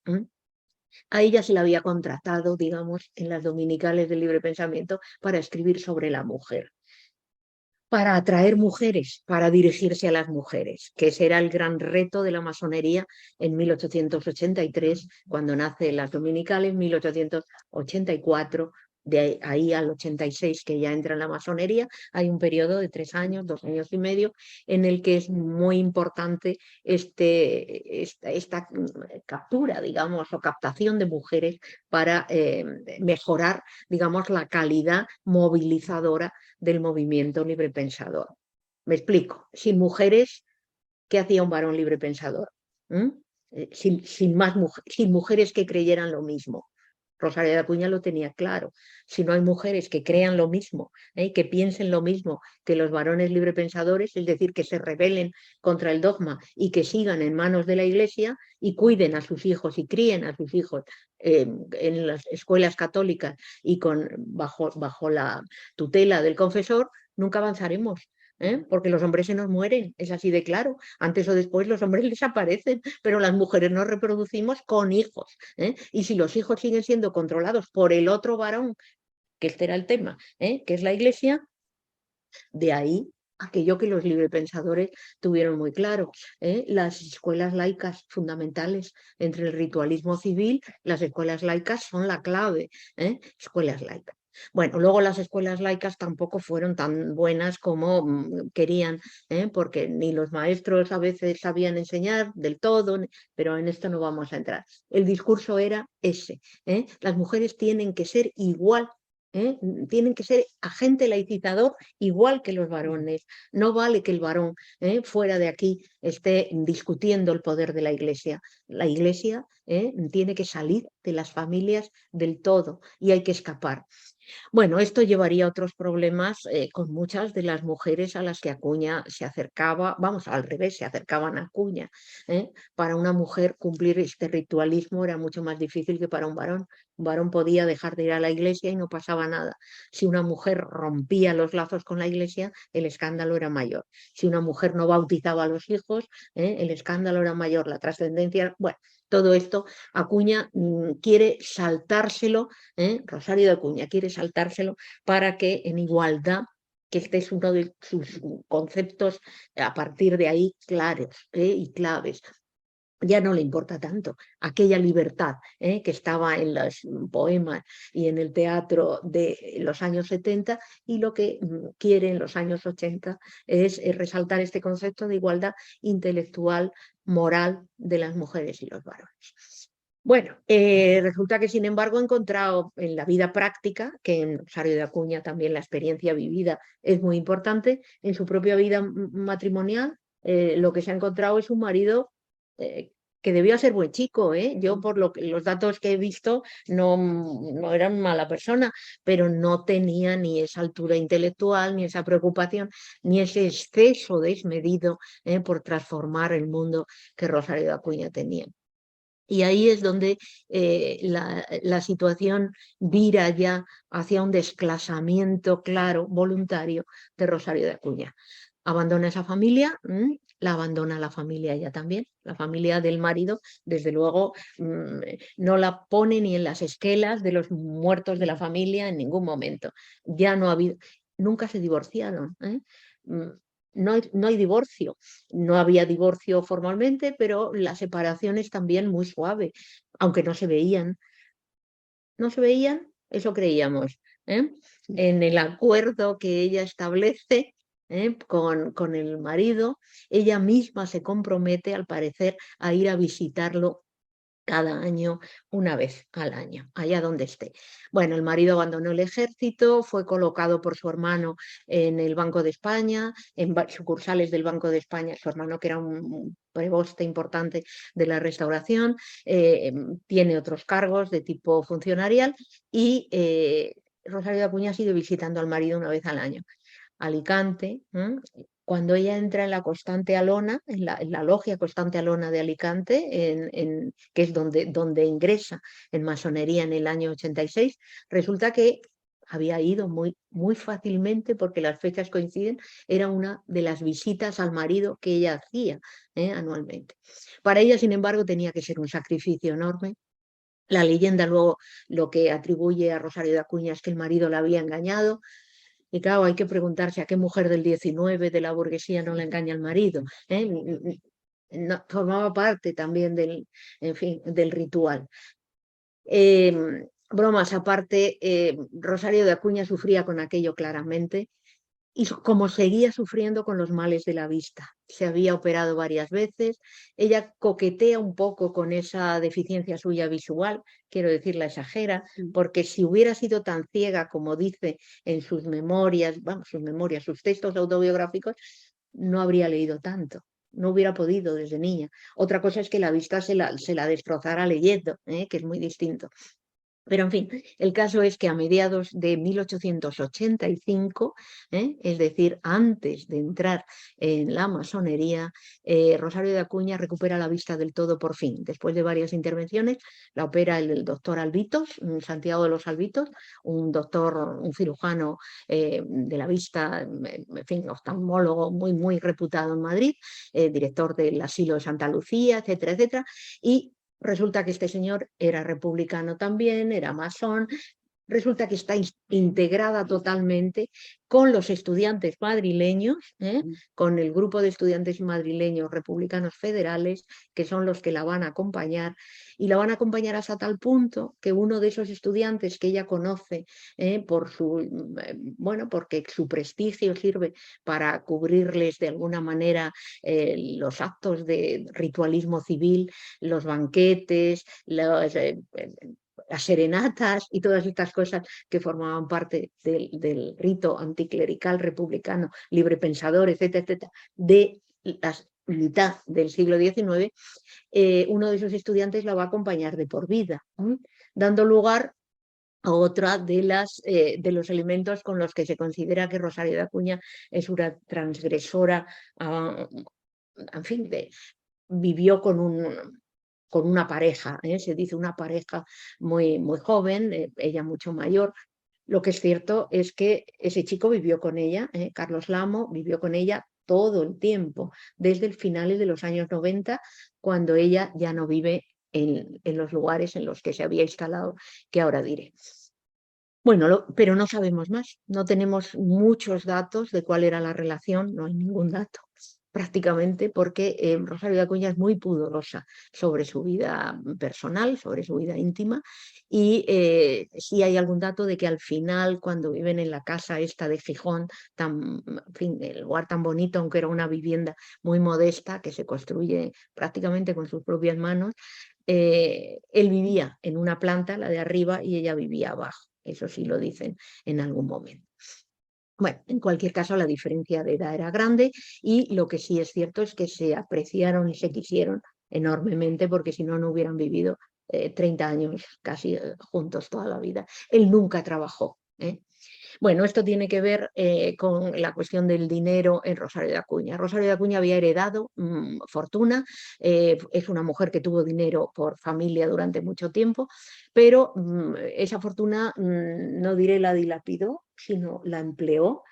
C: A ella se la había contratado, digamos, en las dominicales del libre pensamiento para escribir sobre la mujer, para atraer mujeres, para dirigirse a las mujeres, que ese era el gran reto de la masonería en 1883, cuando nace las dominicales, 1884, De ahí al 86, que ya entra en la masonería, hay un periodo de 3 años, 2 años y medio, en el que es muy importante esta captura, digamos, o captación de mujeres para mejorar, digamos, la calidad movilizadora del movimiento librepensador. Me explico. Sin mujeres, ¿qué hacía un varón librepensador? Sin mujeres que creyeran lo mismo. Rosario de Acuña lo tenía claro. Si no hay mujeres que crean lo mismo, que piensen lo mismo que los varones librepensadores, es decir, que se rebelen contra el dogma y que sigan en manos de la Iglesia y cuiden a sus hijos y críen a sus hijos en las escuelas católicas y bajo la tutela del confesor, nunca avanzaremos. Porque los hombres se nos mueren, es así de claro. Antes o después los hombres desaparecen, pero las mujeres nos reproducimos con hijos. Y si los hijos siguen siendo controlados por el otro varón, que este era el tema, que es la Iglesia, de ahí aquello que los librepensadores tuvieron muy claro. Las escuelas laicas fundamentales entre el ritualismo civil, las escuelas laicas son la clave. Escuelas laicas. Bueno, luego las escuelas laicas tampoco fueron tan buenas como querían, porque ni los maestros a veces sabían enseñar del todo, pero en esto no vamos a entrar. El discurso era ese, las mujeres tienen que ser igual, tienen que ser agente laicizador igual que los varones. No vale que el varón fuera de aquí esté discutiendo el poder de la Iglesia. La Iglesia tiene que salir de las familias del todo y hay que escapar. Bueno, esto llevaría a otros problemas con muchas de las mujeres a las que Acuña se acercaba, vamos, al revés, se acercaban a Acuña. Para una mujer cumplir este ritualismo era mucho más difícil que para un varón. Un varón podía dejar de ir a la iglesia y no pasaba nada. Si una mujer rompía los lazos con la iglesia, el escándalo era mayor. Si una mujer no bautizaba a los hijos, el escándalo era mayor, la trascendencia, bueno, todo esto Acuña quiere saltárselo, Rosario de Acuña quiere saltárselo para que en igualdad, que este es uno de sus conceptos a partir de ahí claros y claves. Ya no le importa tanto aquella libertad que estaba en los poemas y en el teatro de los años 70, y lo que quiere en los años 80 es resaltar este concepto de igualdad intelectual, moral de las mujeres y los varones. Bueno, resulta que sin embargo he encontrado en la vida práctica, que en Rosario de Acuña también la experiencia vivida es muy importante, en su propia vida matrimonial, lo que se ha encontrado es un marido que debía ser buen chico. Yo por los datos que he visto no era mala persona, pero no tenía ni esa altura intelectual, ni esa preocupación, ni ese exceso desmedido por transformar el mundo que Rosario de Acuña tenía. Y ahí es donde la situación vira ya hacia un desclasamiento claro, voluntario, de Rosario de Acuña. Abandona esa familia, la abandona la familia ella también, la familia del marido, desde luego no la pone ni en las esquelas de los muertos de la familia en ningún momento. Ya no ha habido, nunca se divorciaron. No hay divorcio, no había divorcio formalmente, pero la separación es también muy suave, aunque no se veían. No se veían, eso creíamos. En el acuerdo que ella establece con el marido, ella misma se compromete, al parecer, a ir a visitarlo cada año, una vez al año, allá donde esté. Bueno, el marido abandonó el ejército, fue colocado por su hermano en el Banco de España, en sucursales del Banco de España, su hermano, que era un preboste importante de la Restauración, tiene otros cargos de tipo funcionarial, y Rosario de Acuña sigue visitando al marido una vez al año. Alicante, cuando ella entra en la Constante Alona, en la logia Constante Alona de Alicante, que es donde ingresa en masonería en el año 86, resulta que había ido muy, muy fácilmente, porque las fechas coinciden, era una de las visitas al marido que ella hacía anualmente. Para ella, sin embargo, tenía que ser un sacrificio enorme. La leyenda luego lo que atribuye a Rosario de Acuña es que el marido la había engañado. Y claro, hay que preguntarse a qué mujer del 19 de la burguesía no le engaña al marido. No, formaba parte también del ritual. bromas aparte, Rosario de Acuña sufría con aquello claramente y como seguía sufriendo con los males de la vista. Se había operado varias veces, ella coquetea un poco con esa deficiencia suya visual, quiero decir, la exagera, porque si hubiera sido tan ciega como dice en sus memorias, vamos, sus textos autobiográficos, no habría leído tanto. No hubiera podido desde niña. Otra cosa es que la vista se la destrozara leyendo, que es muy distinto. Pero en fin, el caso es que a mediados de 1885, es decir, antes de entrar en la masonería, Rosario de Acuña recupera la vista del todo por fin. Después de varias intervenciones, la opera el doctor Albitos, Santiago de los Albitos, un doctor, un cirujano de la vista, en fin, oftalmólogo muy, muy reputado en Madrid, director del asilo de Santa Lucía, etcétera, etcétera, y resulta que este señor era republicano también, era masón. Resulta que está integrada totalmente con los estudiantes madrileños, con el grupo de estudiantes madrileños republicanos federales, que son los que la van a acompañar, y la van a acompañar hasta tal punto que uno de esos estudiantes que ella conoce, porque su prestigio sirve para cubrirles de alguna manera los actos de ritualismo civil, los banquetes, las serenatas y todas estas cosas que formaban parte del rito anticlerical republicano, librepensador, etcétera, etcétera, de la mitad del siglo XIX, uno de esos estudiantes la va a acompañar de por vida, dando lugar a otra de los elementos con los que se considera que Rosario de Acuña es una transgresora, en fin, vivió con una pareja, se dice una pareja muy, muy joven, ella mucho mayor. Lo que es cierto es que ese chico vivió con ella, Carlos Lamo, vivió con ella todo el tiempo, desde el finales de los años 90, cuando ella ya no vive en los lugares en los que se había instalado, que ahora diré. Bueno, pero no sabemos más, no tenemos muchos datos de cuál era la relación, no hay ningún dato prácticamente, porque Rosario de Acuña es muy pudorosa sobre su vida personal, sobre su vida íntima, y sí hay algún dato de que al final, cuando viven en la casa esta de Gijón, en fin, el lugar tan bonito, aunque era una vivienda muy modesta, que se construye prácticamente con sus propias manos, él vivía en una planta, la de arriba, y ella vivía abajo. Eso sí lo dicen en algún momento. Bueno, en cualquier caso la diferencia de edad era grande y lo que sí es cierto es que se apreciaron y se quisieron enormemente, porque si no, no hubieran vivido 30 años casi juntos toda la vida. Él nunca trabajó. Bueno, esto tiene que ver con la cuestión del dinero en Rosario de Acuña. Rosario de Acuña había heredado fortuna, es una mujer que tuvo dinero por familia durante mucho tiempo, pero esa fortuna, no diré la dilapidó, sino la empleó.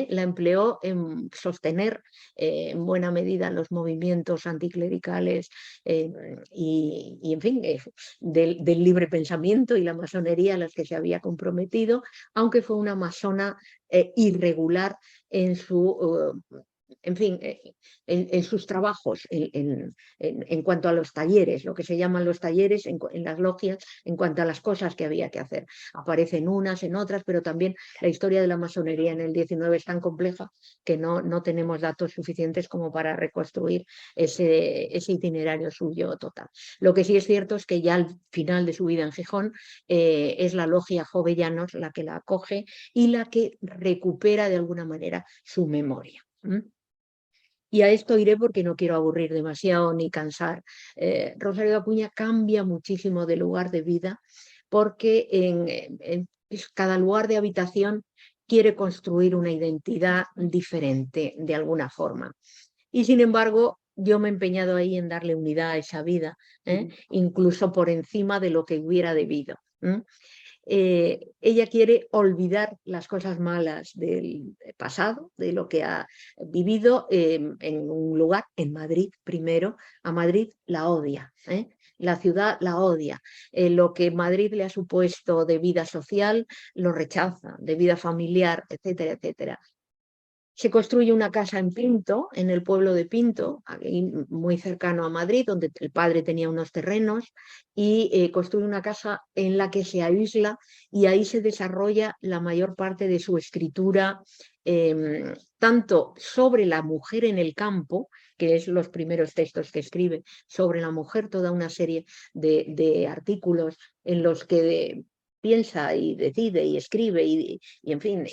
C: La empleó en sostener en buena medida los movimientos anticlericales y en fin, del libre pensamiento y la masonería a las que se había comprometido, aunque fue una masona irregular en su... en fin, en sus trabajos, en cuanto a los talleres, lo que se llaman los talleres en las logias, en cuanto a las cosas que había que hacer. Aparecen unas, en otras, pero también la historia de la masonería en el 19 es tan compleja que no tenemos datos suficientes como para reconstruir ese itinerario suyo total. Lo que sí es cierto es que ya al final de su vida en Gijón es la logia Jovellanos la que la acoge y la que recupera de alguna manera su memoria. Y a esto iré porque no quiero aburrir demasiado ni cansar. Rosario de Acuña cambia muchísimo de lugar de vida porque en cada lugar de habitación quiere construir una identidad diferente de alguna forma. Y sin embargo, yo me he empeñado ahí en darle unidad a esa vida, incluso por encima de lo que hubiera debido. Ella quiere olvidar las cosas malas del pasado, de lo que ha vivido en un lugar, en Madrid primero. A Madrid la odia, la ciudad la odia. Lo que Madrid le ha supuesto de vida social lo rechaza, de vida familiar, etcétera, etcétera. Se construye una casa en Pinto, en el pueblo de Pinto, aquí muy cercano a Madrid, donde el padre tenía unos terrenos, y construye una casa en la que se aísla y ahí se desarrolla la mayor parte de su escritura, tanto sobre la mujer en el campo, que es los primeros textos que escribe sobre la mujer, toda una serie de artículos en los que piensa y decide y escribe y en fin,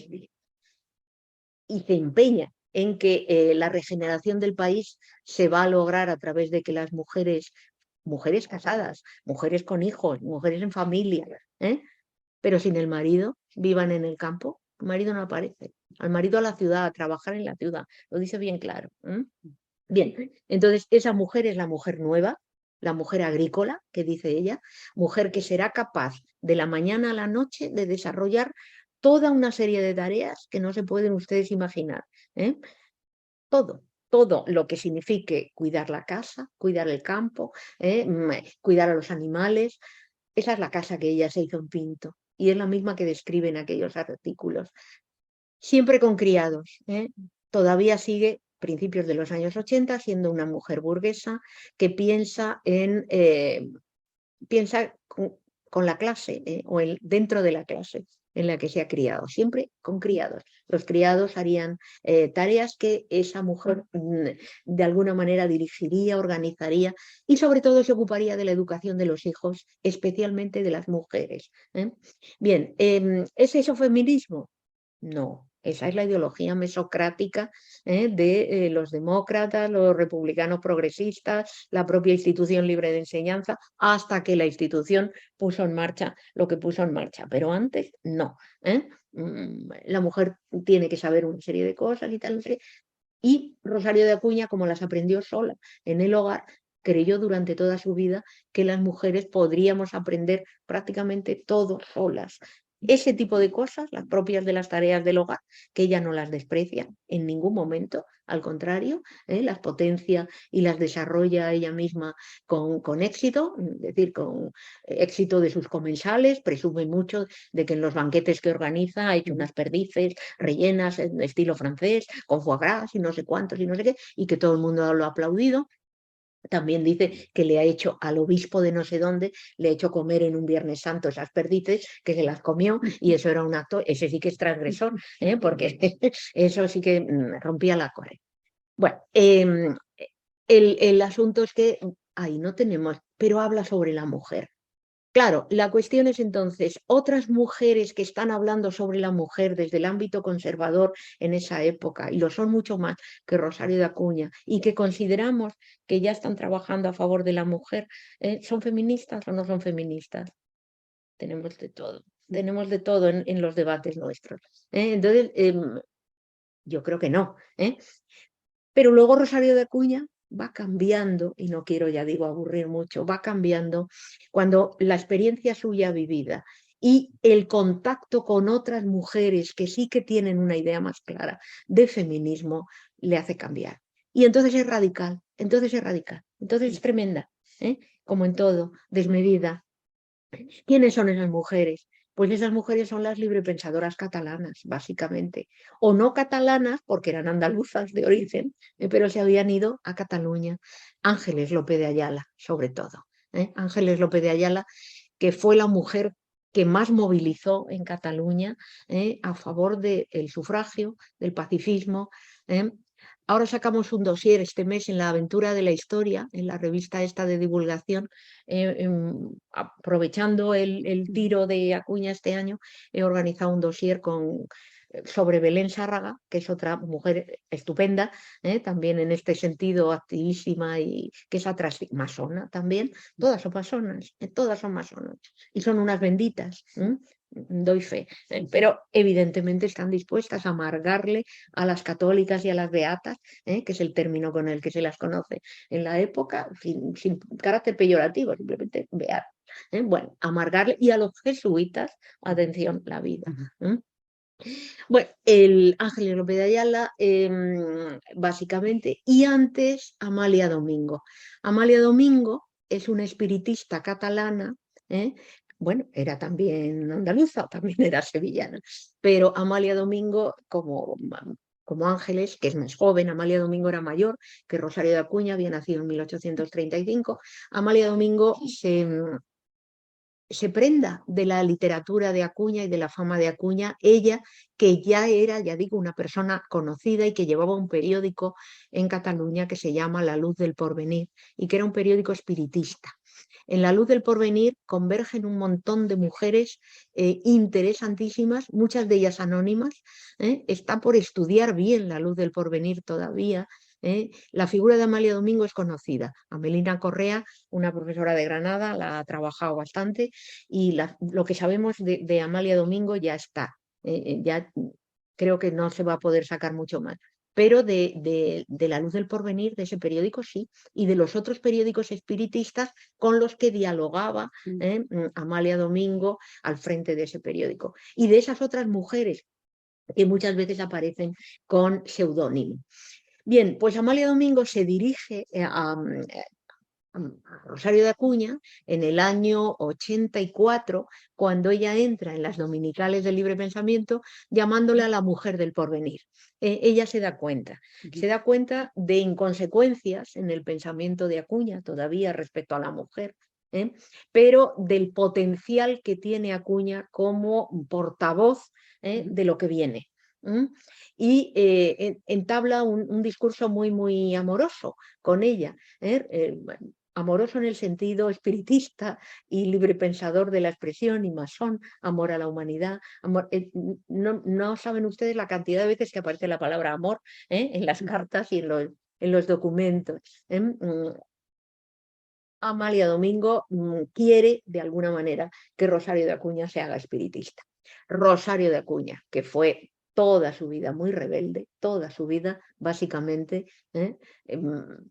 C: y se empeña en que la regeneración del país se va a lograr a través de que las mujeres casadas, mujeres con hijos, mujeres en familia, pero sin el marido, vivan en el campo. El marido no aparece. Al marido a la ciudad, a trabajar en la ciudad. Lo dice bien claro. Bien, entonces esa mujer es la mujer nueva, la mujer agrícola, que dice ella, mujer que será capaz de la mañana a la noche de desarrollar toda una serie de tareas que no se pueden ustedes imaginar. Todo lo que signifique cuidar la casa, cuidar el campo, cuidar a los animales. Esa es la casa que ella se hizo en Pinto y es la misma que describe en aquellos artículos. Siempre con criados. Todavía sigue, principios de los años 80, siendo una mujer burguesa que piensa con la clase o dentro de la clase en la que se ha criado, siempre con criados. Los criados harían tareas que esa mujer de alguna manera dirigiría, organizaría y sobre todo se ocuparía de la educación de los hijos, especialmente de las mujeres. Bien, ¿es eso feminismo? No, esa es la ideología mesocrática de los demócratas, los republicanos progresistas, la propia institución libre de enseñanza, hasta que la institución puso en marcha lo que puso en marcha. Pero antes, no. La mujer tiene que saber una serie de cosas y tal, no sé. Y Rosario de Acuña, como las aprendió sola en el hogar, creyó durante toda su vida que las mujeres podríamos aprender prácticamente todo solas. Ese tipo de cosas, las propias de las tareas del hogar, que ella no las desprecia en ningún momento, al contrario, las potencia y las desarrolla ella misma con éxito, es decir, con éxito de sus comensales, presume mucho de que en los banquetes que organiza ha hecho unas perdices rellenas en estilo francés, con foie gras y no sé cuántos y no sé qué, y que todo el mundo lo ha aplaudido. También dice que le ha hecho al obispo de no sé dónde, le ha hecho comer en un Viernes Santo esas perdices, que se las comió y eso era un acto, ese sí que es transgresor, porque eso sí que rompía la core. Bueno, el asunto es que ahí no tenemos, pero habla sobre la mujer. Claro, la cuestión es entonces, otras mujeres que están hablando sobre la mujer desde el ámbito conservador en esa época, y lo son mucho más que Rosario de Acuña, y que consideramos que ya están trabajando a favor de la mujer, ¿son feministas o no son feministas? Tenemos de todo en los debates nuestros. Entonces, yo creo que no. Pero luego Rosario de Acuña va cambiando, y no quiero, ya digo, aburrir mucho, va cambiando cuando la experiencia suya vivida y el contacto con otras mujeres que sí que tienen una idea más clara de feminismo le hace cambiar. Y entonces es radical, entonces es tremenda, como en todo, desmedida. ¿Quiénes son esas mujeres? Pues esas mujeres son las librepensadoras catalanas, básicamente. O no catalanas, porque eran andaluzas de origen, pero se habían ido a Cataluña. Ángeles López de Ayala, sobre todo. Ángeles López de Ayala, que fue la mujer que más movilizó en Cataluña a favor del sufragio, del pacifismo. Ahora sacamos un dossier este mes en La Aventura de la Historia, en la revista esta de divulgación, aprovechando el tiro de Acuña este año, he organizado un dossier sobre Belén Sárraga, que es otra mujer estupenda, también en este sentido activísima y que es masona también. Todas son masonas, todas son masonas y son unas benditas. Doy fe, pero evidentemente están dispuestas a amargarle a las católicas y a las beatas, que es el término con el que se las conoce en la época, sin carácter peyorativo, simplemente beatas. Bueno, amargarle, y a los jesuitas, atención, la vida. Bueno, el Ángeles López de Ayala, básicamente, y antes Amalia Domingo. Amalia Domingo es una espiritista catalana, bueno, era también andaluza, también era sevillana, pero Amalia Domingo, como como Ángeles, que es más joven. Amalia Domingo era mayor que Rosario de Acuña, había nacido en 1835. Amalia Domingo se prenda de la literatura de Acuña y de la fama de Acuña, ella que ya era, ya digo, una persona conocida y que llevaba un periódico en Cataluña que se llama La Luz del Porvenir y que era un periódico espiritista. En La Luz del Porvenir convergen un montón de mujeres interesantísimas, muchas de ellas anónimas. Está por estudiar bien La Luz del Porvenir todavía. La figura de Amalia Domingo es conocida. Amelina Correa, una profesora de Granada, la ha trabajado bastante y lo que sabemos de Amalia Domingo ya está. Ya creo que no se va a poder sacar mucho más. Pero de La Luz del Porvenir, de ese periódico, sí, y de los otros periódicos espiritistas con los que dialogaba Amalia Domingo al frente de ese periódico. Y de esas otras mujeres que muchas veces aparecen con seudónimo. Bien, pues Amalia Domingo se dirige a Rosario de Acuña en el año 84, cuando ella entra en las dominicales del Libre Pensamiento, llamándole a la mujer del porvenir. Ella se da cuenta de inconsecuencias en el pensamiento de Acuña todavía respecto a la mujer, pero del potencial que tiene Acuña como portavoz de lo que viene. Y entabla un discurso muy amoroso con ella, amoroso en el sentido espiritista y librepensador de la expresión, y masón, amor a la humanidad. Amor, no saben ustedes la cantidad de veces que aparece la palabra amor en las cartas y en los documentos. Amalia Domingo quiere de alguna manera que Rosario de Acuña se haga espiritista. Rosario de Acuña, que fue toda su vida muy rebelde, toda su vida básicamente,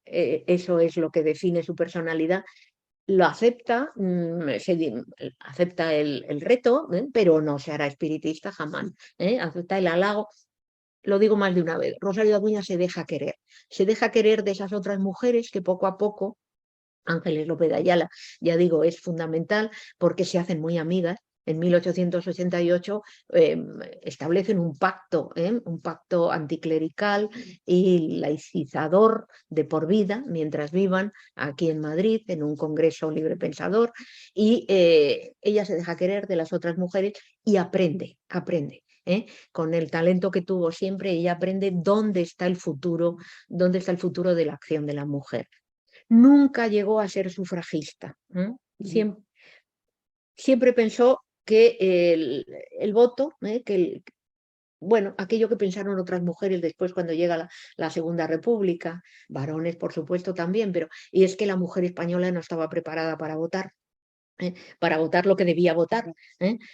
C: eso es lo que define su personalidad, lo acepta, acepta el reto, pero no se hará espiritista jamás, acepta el halago. Lo digo más de una vez, Rosario de Acuña se deja querer de esas otras mujeres que poco a poco, Ángeles López de Ayala, ya digo, es fundamental porque se hacen muy amigas. En 1888 establecen un pacto anticlerical y laicizador de por vida, mientras vivan aquí en Madrid, en un congreso librepensador, y ella se deja querer de las otras mujeres y aprende. Con el talento que tuvo siempre, ella aprende dónde está el futuro de la acción de la mujer. Nunca llegó a ser sufragista. Siempre pensó que el voto, aquello que pensaron otras mujeres después cuando llega la Segunda República, varones por supuesto también, y es que la mujer española no estaba preparada para votar lo que debía votar.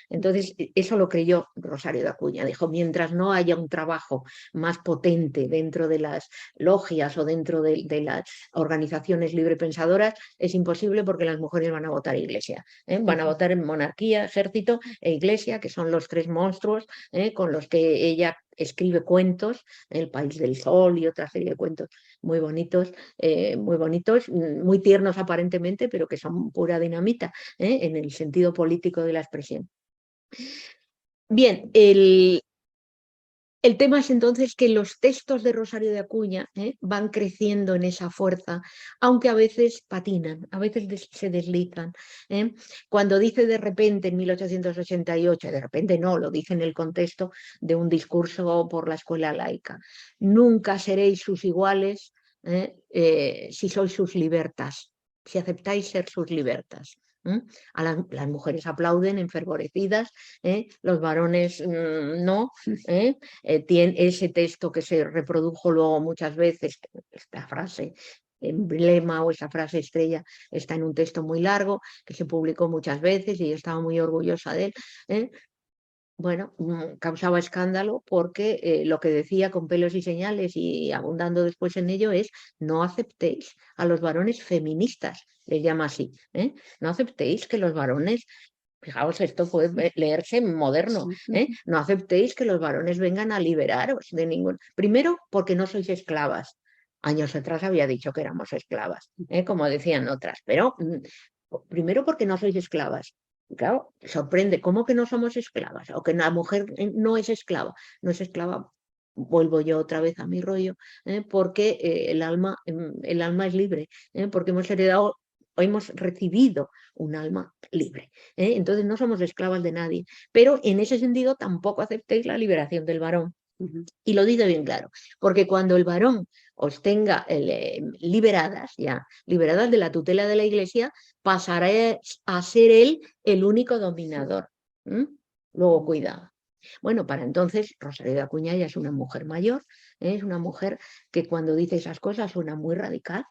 C: Entonces, eso lo creyó Rosario de Acuña. Dijo, mientras no haya un trabajo más potente dentro de las logias o dentro de las organizaciones librepensadoras, es imposible porque las mujeres van a votar Iglesia. Van a votar en monarquía, ejército e Iglesia, que son los tres monstruos con los que ella escribe cuentos, El País del Sol y otra serie de cuentos muy bonitos, muy tiernos aparentemente, pero que son pura dinamita en el sentido político de la expresión. Bien, el tema es entonces que los textos de Rosario de Acuña van creciendo en esa fuerza, aunque a veces patinan, a veces se deslizan. Cuando dice de repente en 1888, de repente no, lo dice en el contexto de un discurso por la escuela laica, nunca seréis sus iguales si sois sus libertas, si aceptáis ser sus libertas. Las mujeres aplauden enfervorecidas, los varones no. Tiene ese texto que se reprodujo luego muchas veces, esta frase emblema o esa frase estrella está en un texto muy largo que se publicó muchas veces y yo estaba muy orgullosa de él. Bueno, causaba escándalo porque lo que decía con pelos y señales y abundando después en ello es no aceptéis a los varones feministas, les llama así, no aceptéis que los varones, fijaos, esto puede leerse moderno, no aceptéis que los varones vengan a liberaros de ningún... Primero, porque no sois esclavas. Años atrás había dicho que éramos esclavas, como decían otras, pero primero porque no sois esclavas. Claro, sorprende, ¿cómo que no somos esclavas? O que la mujer no es esclava. No es esclava vuelvo yo otra vez a mi rollo, porque el alma es libre, porque hemos recibido un alma libre. Entonces no somos esclavas de nadie, pero en ese sentido tampoco aceptéis la liberación del varón. Y lo dice bien claro, porque cuando el varón os tenga liberadas de la tutela de la Iglesia, pasará a ser él el único dominador. Luego, cuidado. Bueno, para entonces Rosario de Acuña ya es una mujer mayor, es una mujer que cuando dice esas cosas suena muy radical,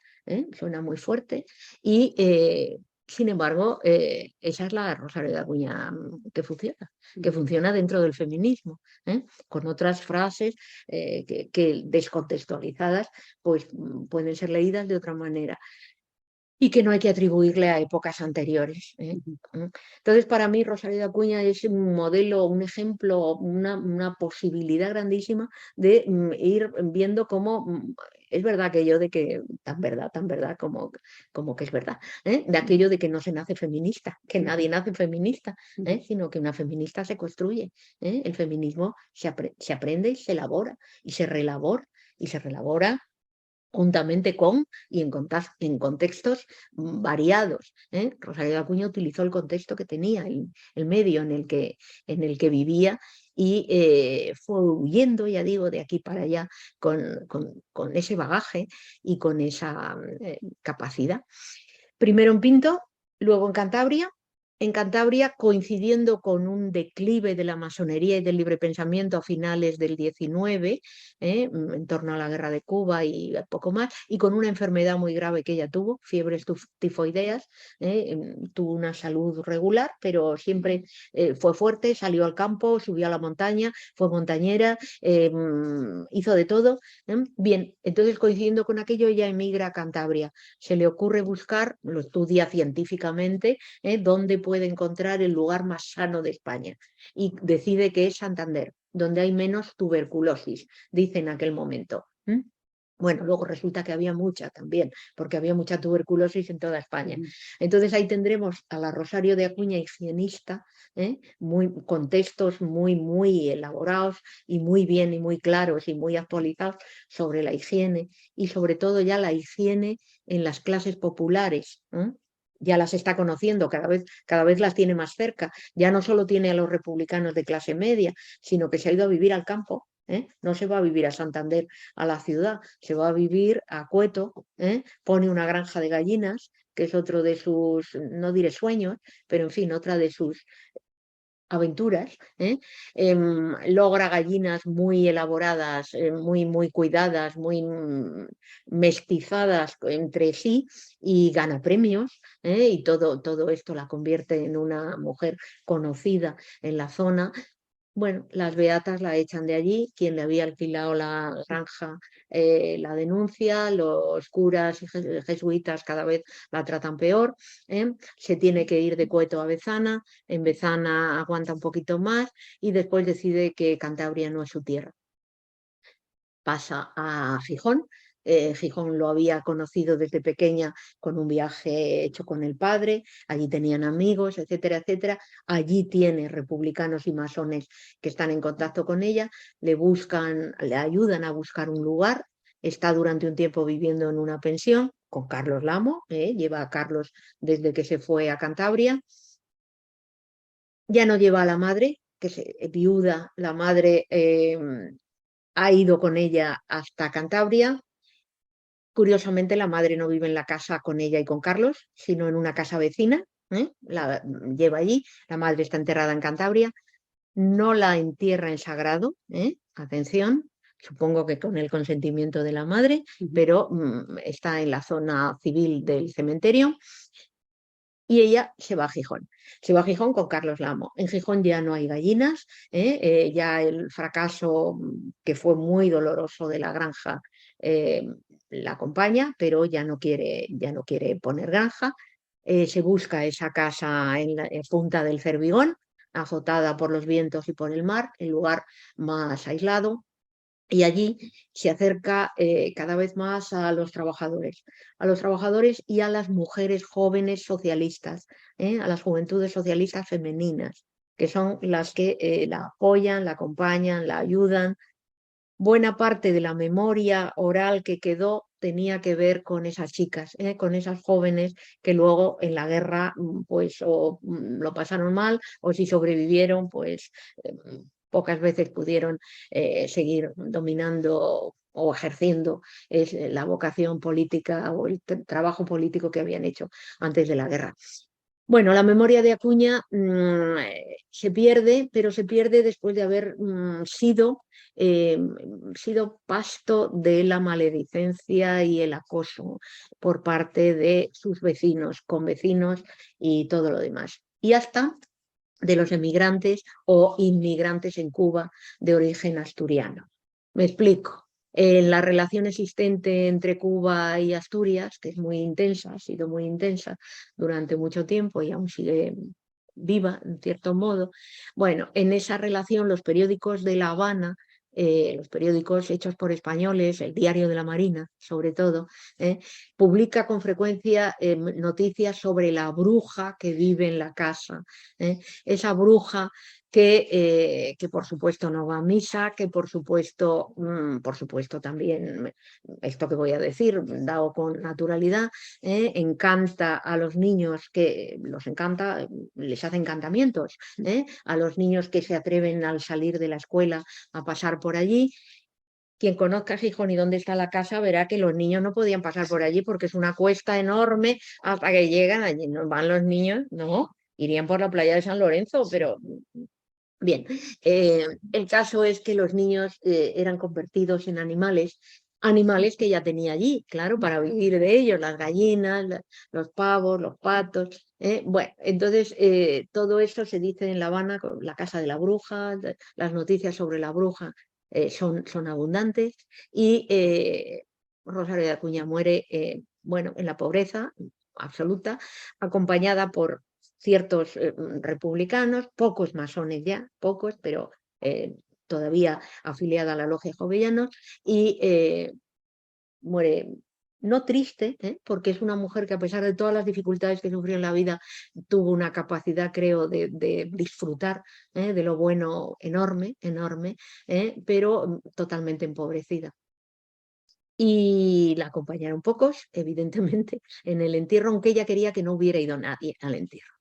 C: suena muy fuerte y sin embargo esa es la Rosario de Acuña que funciona dentro del feminismo, con otras frases que descontextualizadas pues pueden ser leídas de otra manera y que no hay que atribuirle a épocas anteriores. Entonces, para mí, Rosario de Acuña es un modelo, un ejemplo, una posibilidad grandísima de ir viendo cómo es verdad aquello de que, tan verdad como que es verdad, de aquello de que no se nace feminista, que nadie nace feminista, sino que una feminista se construye. El feminismo se aprende y se elabora, y se relabora, juntamente con y en contextos variados. Rosario de Acuña utilizó el contexto que tenía, el medio en el que vivía y fue huyendo, ya digo, de aquí para allá con ese bagaje y con esa capacidad. Primero en Pinto, luego en Cantabria. En Cantabria, coincidiendo con un declive de la masonería y del libre pensamiento a finales del 19, en torno a la guerra de Cuba y poco más, y con una enfermedad muy grave que ella tuvo, fiebres tifoideas, tuvo una salud regular, pero siempre fue fuerte, salió al campo, subió a la montaña, fue montañera, hizo de todo. Bien, entonces coincidiendo con aquello, ella emigra a Cantabria. Se le ocurre buscar, lo estudia científicamente, dónde puede encontrar el lugar más sano de España y decide que es Santander, donde hay menos tuberculosis, dice en aquel momento. Bueno, luego resulta que había mucha también, porque había mucha tuberculosis en toda España. Entonces ahí tendremos a la Rosario de Acuña higienista, con textos muy elaborados y muy bien y muy claros y muy actualizados sobre la higiene y sobre todo ya la higiene en las clases populares. Ya las está conociendo, cada vez las tiene más cerca. Ya no solo tiene a los republicanos de clase media, sino que se ha ido a vivir al campo. No se va a vivir a Santander, a la ciudad, se va a vivir a Cueto, pone una granja de gallinas, que es otro de sus, no diré sueños, pero en fin, otra de sus aventuras, logra gallinas muy elaboradas, muy cuidadas, muy mestizadas entre sí y gana premios, y todo esto la convierte en una mujer conocida en la zona. Bueno, las beatas la echan de allí, quien le había alquilado la granja la denuncia, los curas y jesuitas cada vez la tratan peor, se tiene que ir de Cueto a Bezana, en Bezana aguanta un poquito más y después decide que Cantabria no es su tierra. Pasa a Gijón. Gijón lo había conocido desde pequeña con un viaje hecho con el padre, allí tenían amigos, etcétera, etcétera. Allí tiene republicanos y masones que están en contacto con ella, le ayudan a buscar un lugar, está durante un tiempo viviendo en una pensión con Carlos Lamo, lleva a Carlos desde que se fue a Cantabria. Ya no lleva a la madre, que es viuda, la madre ha ido con ella hasta Cantabria. Curiosamente, la madre no vive en la casa con ella y con Carlos, sino en una casa vecina. La lleva allí. La madre está enterrada en Cantabria. No la entierra en sagrado. Atención, supongo que con el consentimiento de la madre, pero está en la zona civil del cementerio. Y ella se va a Gijón. Se va a Gijón con Carlos Lamo. En Gijón ya no hay gallinas, ya el fracaso, que fue muy doloroso, de la granja la acompaña, pero ya no quiere poner granja. Se busca esa casa en la punta del Cervigón, azotada por los vientos y por el mar, el lugar más aislado. Y allí se acerca cada vez más a los trabajadores y a las mujeres jóvenes socialistas, a las juventudes socialistas femeninas, que son las que la apoyan, la acompañan, la ayudan. buena parte de la memoria oral que quedó tenía que ver con esas chicas, con esas jóvenes que luego en la guerra pues o lo pasaron mal, o si sobrevivieron pues pocas veces pudieron seguir dominando o ejerciendo la vocación política o el trabajo político que habían hecho antes de la guerra. Bueno, la memoria de Acuña se pierde, pero se pierde después de haber sido pasto de la maledicencia y el acoso por parte de sus vecinos, convecinos y todo lo demás. Y hasta de los emigrantes o inmigrantes en Cuba de origen asturiano. Me explico. La relación existente entre Cuba y Asturias, que es muy intensa, ha sido muy intensa durante mucho tiempo y aún sigue viva, en cierto modo. Bueno, en esa relación los periódicos de La Habana, los periódicos hechos por españoles, el Diario de la Marina, sobre todo, publica con frecuencia noticias sobre la bruja que vive en la casa. Esa bruja que por supuesto no va a misa, que por supuesto también, esto que voy a decir, dado con naturalidad, encanta a los niños, que los encanta, les hace encantamientos, a los niños que se atreven al salir de la escuela a pasar por allí. Quien conozca Gijón y dónde está la casa verá que los niños no podían pasar por allí porque es una cuesta enorme hasta que llegan allí. No van los niños, no, irían por la playa de San Lorenzo, pero bien. El caso es que los niños eran convertidos en animales que ya tenía allí, claro, para vivir de ellos, las gallinas, los pavos, los patos. Bueno, entonces todo eso se dice en La Habana, la casa de la bruja, las noticias sobre la bruja son abundantes y Rosario de Acuña muere bueno, en la pobreza absoluta, acompañada por ciertos republicanos, pocos masones ya, pocos, pero todavía afiliada a la logia de jovellanos, y muere no triste, porque es una mujer que a pesar de todas las dificultades que sufrió en la vida, tuvo una capacidad, creo, de disfrutar de lo bueno enorme, enorme, pero totalmente empobrecida. Y la acompañaron pocos, evidentemente, en el entierro, aunque ella quería que no hubiera ido nadie al entierro.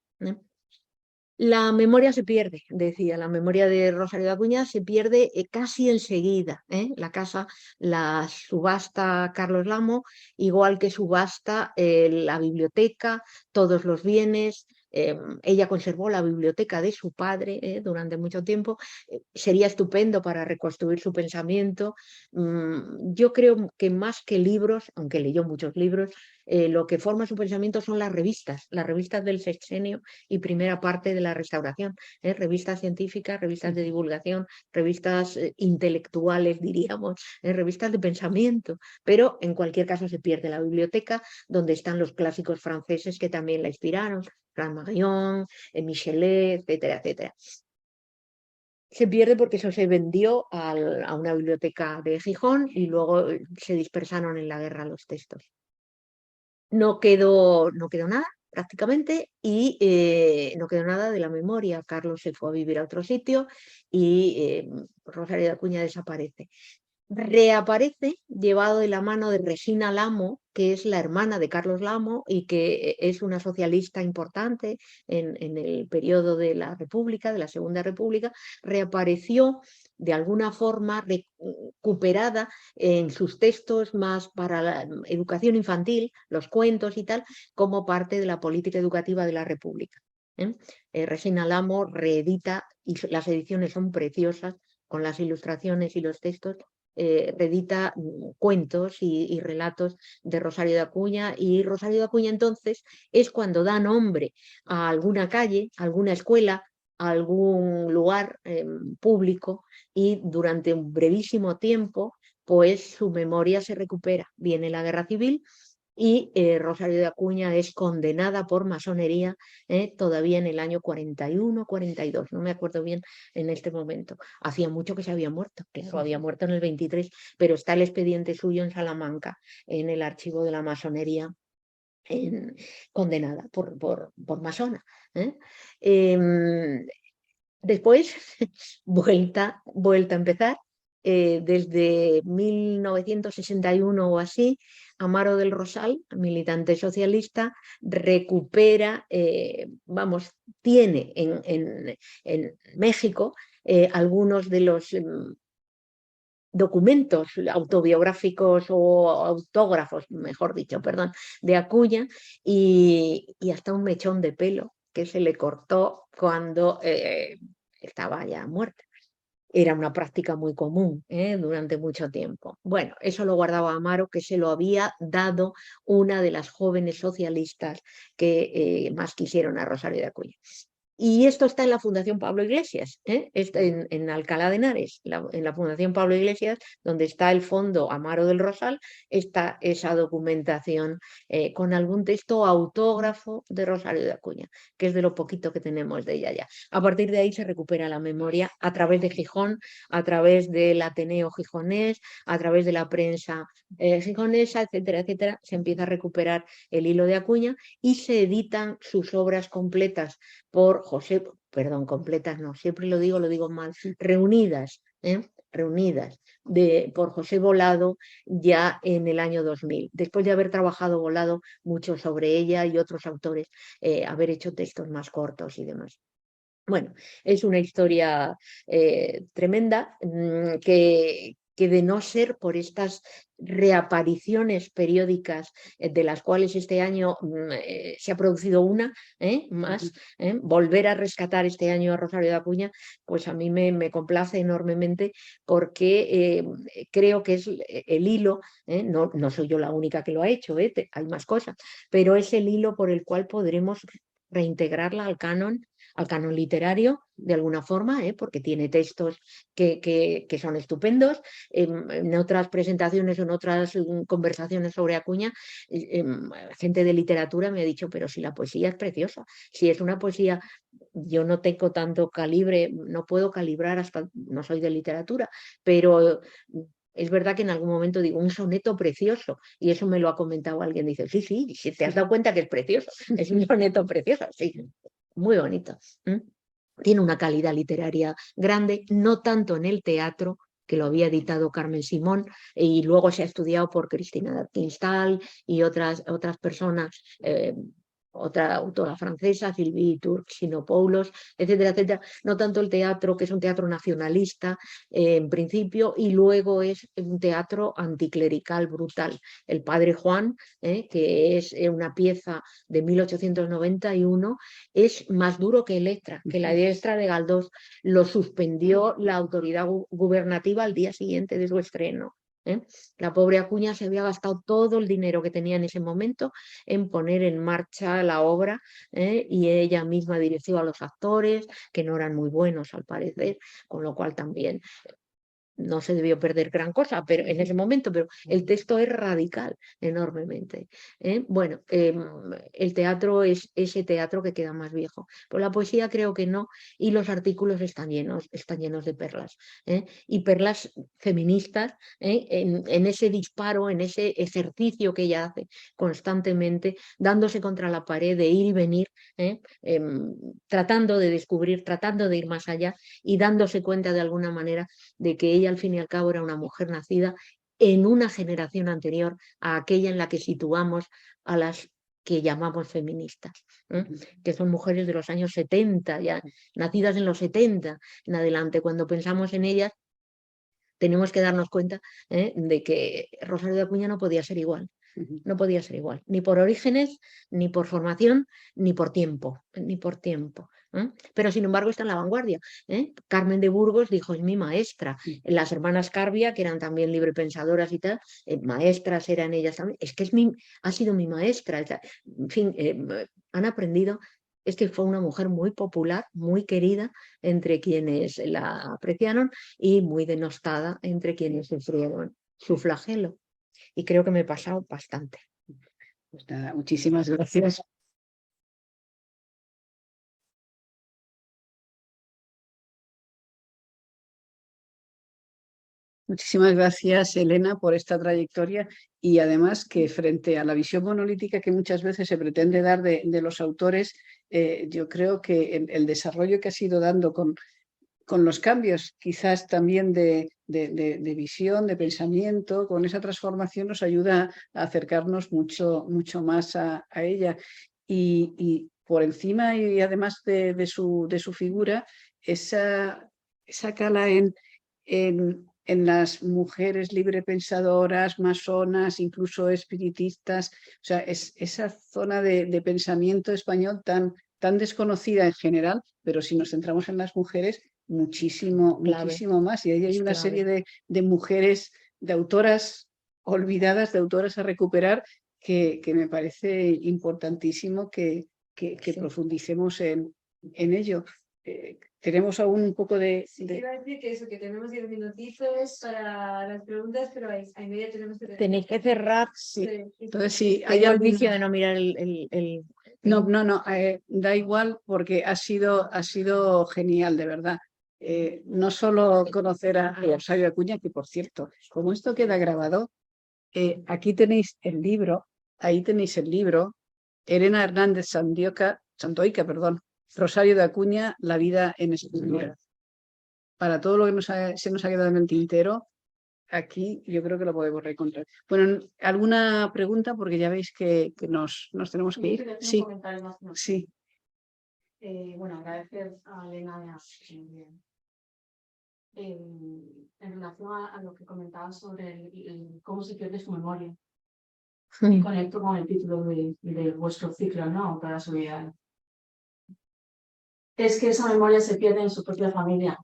C: La memoria se pierde, decía, la memoria de Rosario de Acuña se pierde casi enseguida. La casa la subasta Carlos Lamo, igual que subasta la biblioteca, todos los bienes. Ella conservó la biblioteca de su padre durante mucho tiempo. Sería estupendo para reconstruir su pensamiento. Yo creo que más que libros, aunque leyó muchos libros, lo que forma su pensamiento son las revistas del sexenio y primera parte de la Restauración, revistas científicas, revistas de divulgación, revistas intelectuales, diríamos, revistas de pensamiento, pero en cualquier caso se pierde la biblioteca donde están los clásicos franceses que también la inspiraron, Flammarion, Michelet, etcétera, etcétera. Se pierde porque eso se vendió a una biblioteca de Gijón y luego se dispersaron en la guerra los textos. No quedó nada prácticamente y no quedó nada de la memoria. Carlos se fue a vivir a otro sitio y Rosario de Acuña desaparece. Reaparece llevado de la mano de Resina Lamo, que es la hermana de Carlos Lamo y que es una socialista importante en el periodo de la República, de la Segunda República. Reapareció de alguna forma recuperada en sus textos más para la educación infantil, los cuentos y tal, como parte de la política educativa de la República. Resina Lamo reedita, y las ediciones son preciosas, con las ilustraciones y los textos, reedita cuentos y relatos de Rosario de Acuña, y Rosario de Acuña entonces es cuando da nombre a alguna calle, a alguna escuela, a algún lugar público, y durante un brevísimo tiempo pues su memoria se recupera. Viene la guerra civil y Rosario de Acuña es condenada por masonería todavía en el año 41, 42, no me acuerdo bien en este momento. Hacía mucho que se había muerto, claro, había muerto en el 23, pero está el expediente suyo en Salamanca, en el archivo de la masonería, condenada por masona. Después, vuelta a empezar. desde 1961 o así, Amaro del Rosal, militante socialista, recupera, tiene en México algunos de los documentos autobiográficos o autógrafos, mejor dicho, perdón, de Acuña y hasta un mechón de pelo que se le cortó cuando estaba ya muerta. Era una práctica muy común durante mucho tiempo. Bueno, eso lo guardaba Amaro, que se lo había dado una de las jóvenes socialistas que más quisieron a Rosario de Acuña. Y esto está en la Fundación Pablo Iglesias, está en Alcalá de Henares, en la Fundación Pablo Iglesias, donde está el fondo Amaro del Rosal, está esa documentación con algún texto autógrafo de Rosario de Acuña, que es de lo poquito que tenemos de ella ya. A partir de ahí se recupera la memoria a través de Gijón, a través del Ateneo gijonés, a través de la prensa gijonesa, etcétera, etcétera. Se empieza a recuperar el hilo de Acuña y se editan sus obras completas por completas no, siempre lo digo mal, reunidas por José Volado ya en el año 2000, después de haber trabajado Volado mucho sobre ella y otros autores, haber hecho textos más cortos y demás. Bueno, es una historia tremenda que de no ser por estas reapariciones periódicas de las cuales este año se ha producido una más, volver a rescatar este año a Rosario de Acuña, pues a mí me complace enormemente porque creo que es el hilo, no soy yo la única que lo ha hecho, hay más cosas, pero es el hilo por el cual podremos reintegrarla al canon literario de alguna forma, porque tiene textos que son estupendos. En otras presentaciones, en otras conversaciones sobre Acuña, gente de literatura me ha dicho, pero si la poesía es preciosa, si es una poesía, yo no tengo tanto calibre, no puedo calibrar, no soy de literatura, pero es verdad que en algún momento digo un soneto precioso y eso me lo ha comentado alguien, dice, sí, te has dado cuenta que es precioso, es un soneto precioso, sí, muy bonito. Tiene una calidad literaria grande, no tanto en el teatro, que lo había editado Carmen Simón y luego se ha estudiado por Cristina Kinstal y otras personas, otra autora francesa, Sylvie Turk-Sinopoulos, etcétera, etcétera. No tanto el teatro, que es un teatro nacionalista en principio, y luego es un teatro anticlerical brutal. El Padre Juan, que es una pieza de 1891, es más duro que Electra, que la Electra de Galdós lo suspendió la autoridad gubernativa al día siguiente de su estreno. La pobre Acuña se había gastado todo el dinero que tenía en ese momento en poner en marcha la obra y ella misma dirigió a los actores, que no eran muy buenos al parecer, con lo cual también no se debió perder gran cosa pero en ese momento, pero el texto es radical enormemente. Bueno, el teatro es ese teatro que queda más viejo, pero la poesía creo que no, y los artículos están llenos de perlas, y perlas feministas, en ese disparo, en ese ejercicio que ella hace constantemente, dándose contra la pared de ir y venir, tratando de descubrir, tratando de ir más allá y dándose cuenta de alguna manera de que ella al fin y al cabo era una mujer nacida en una generación anterior a aquella en la que situamos a las que llamamos feministas, que son mujeres de los años 70, ya nacidas en los 70 en adelante. Cuando pensamos en ellas, tenemos que darnos cuenta de que Rosario de Acuña no podía ser igual. No podía ser igual, ni por orígenes, ni por formación, ni por tiempo. Pero sin embargo está en la vanguardia. Carmen de Burgos dijo, es mi maestra. Las hermanas Carbia, que eran también librepensadoras y tal, maestras eran ellas también. Es que ha sido mi maestra. En fin, han aprendido. Es que fue una mujer muy popular, muy querida entre quienes la apreciaron y muy denostada entre quienes sufrieron su flagelo. Y creo que me he pasado bastante.
B: Pues nada, muchísimas gracias. Muchísimas gracias, Elena, por esta trayectoria y además que frente a la visión monolítica que muchas veces se pretende dar de los autores, yo creo que el desarrollo que has ido dando con los cambios quizás también de de visión, de pensamiento, con esa transformación nos ayuda a acercarnos mucho más a ella. Y por encima y además de su figura, esa cala en las mujeres librepensadoras, masonas, incluso espiritistas, o sea, es esa zona de pensamiento español tan desconocida en general, pero si nos centramos en las mujeres, muchísimo más. Y ahí hay una serie de mujeres, de autoras olvidadas, de autoras a recuperar, que me parece importantísimo que profundicemos en ello. Tenemos aún un poco de...
A: Iba a decir que eso, que tenemos 10 minutitos para las preguntas, pero a media tenemos que...
C: Tenéis que cerrar.
B: Sí.
A: Sí.
B: Entonces, sí,
C: Hay el vicio de no mirar el...
B: No, da igual, porque ha sido genial, de verdad. No solo conocer a Rosario Acuña, que por cierto, como esto queda grabado, aquí tenéis el libro, ahí tenéis el libro, Elena Hernández Sandoika, Rosario de Acuña, La vida en escritura. Para todo lo que se nos ha quedado en el tintero, aquí yo creo que lo podemos reencontrar. Bueno, ¿alguna pregunta? Porque ya veis que nos tenemos que ir. Sí. Sí.
D: Bueno, agradecer a Elena en relación a lo que comentaba sobre cómo se pierde su memoria. Y conecto con el título de vuestro ciclo, ¿no? Para su vida. Es que esa memoria se pierde en su propia familia.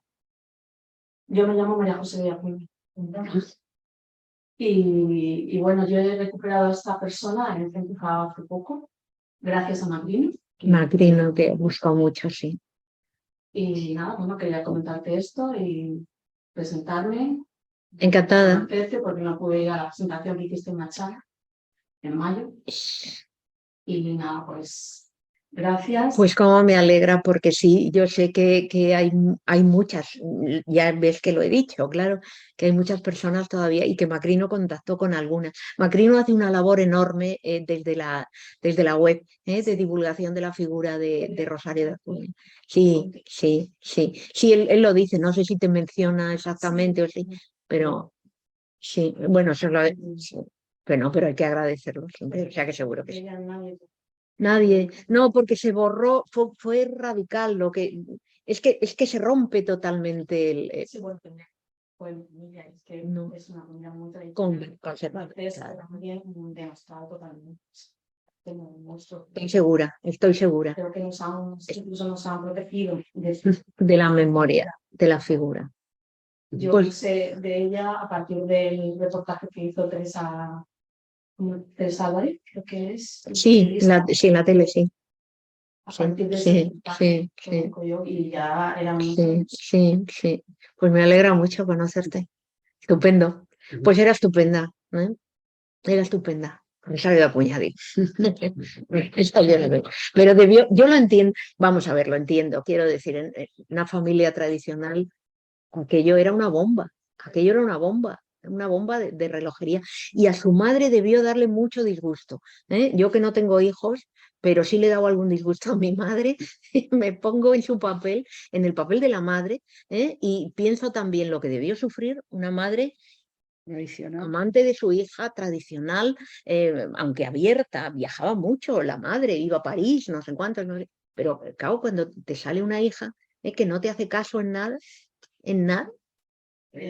D: Yo me llamo María José de Acuña. Y bueno, yo he recuperado a esta persona en el centro hace poco, gracias a Macrino.
C: Macrino, que he buscado mucho, sí.
D: Y nada, bueno, quería comentarte esto y presentarme.
C: Encantada.
D: Porque no pude ir a la presentación que hiciste en Machala en mayo. Y nada, pues gracias.
C: Pues como me alegra, porque sí, yo sé que hay muchas, ya ves que lo he dicho, claro, que hay muchas personas todavía y que Macrino contactó con algunas. Macrino hace una labor enorme desde la web de divulgación de la figura de Rosario de Acuña. Sí, él lo dice, no sé si te menciona exactamente o sí, pero sí, bueno, sí, pero hay que agradecerlo siempre, o sea que seguro que sí. Nadie, no, porque se borró, fue radical lo que es que se rompe totalmente
D: Sí, bueno, pues mira, es que
C: no.
D: es una familia muy tradicional.
C: Conservadora.
D: Es también demostrado totalmente.
C: Estoy segura.
D: Creo que incluso nos han protegido
C: de la memoria, de la figura.
D: Yo sé de ella a partir del reportaje que hizo Teresa Álvarez, creo que es.
C: Sí, en la tele, sí.
D: A partir de ese
C: sí.
D: Yo, y ya era
C: sí. Pues me alegra mucho conocerte. Estupendo. Pues era estupenda, ¿eh? Era estupenda. Rosario de Acuña. Pero yo lo entiendo, vamos a ver, lo entiendo. Quiero decir, en una familia tradicional, aquello era una bomba. Una bomba de relojería. Y a su madre debió darle mucho disgusto. Yo que no tengo hijos, pero sí le he dado algún disgusto a mi madre, me pongo en su papel, en el papel de la madre, y pienso también lo que debió sufrir una madre tradicional, amante de su hija, tradicional, aunque abierta, viajaba mucho, la madre iba a París, no sé cuántos, no sé, pero claro, cuando te sale una hija que no te hace caso en nada,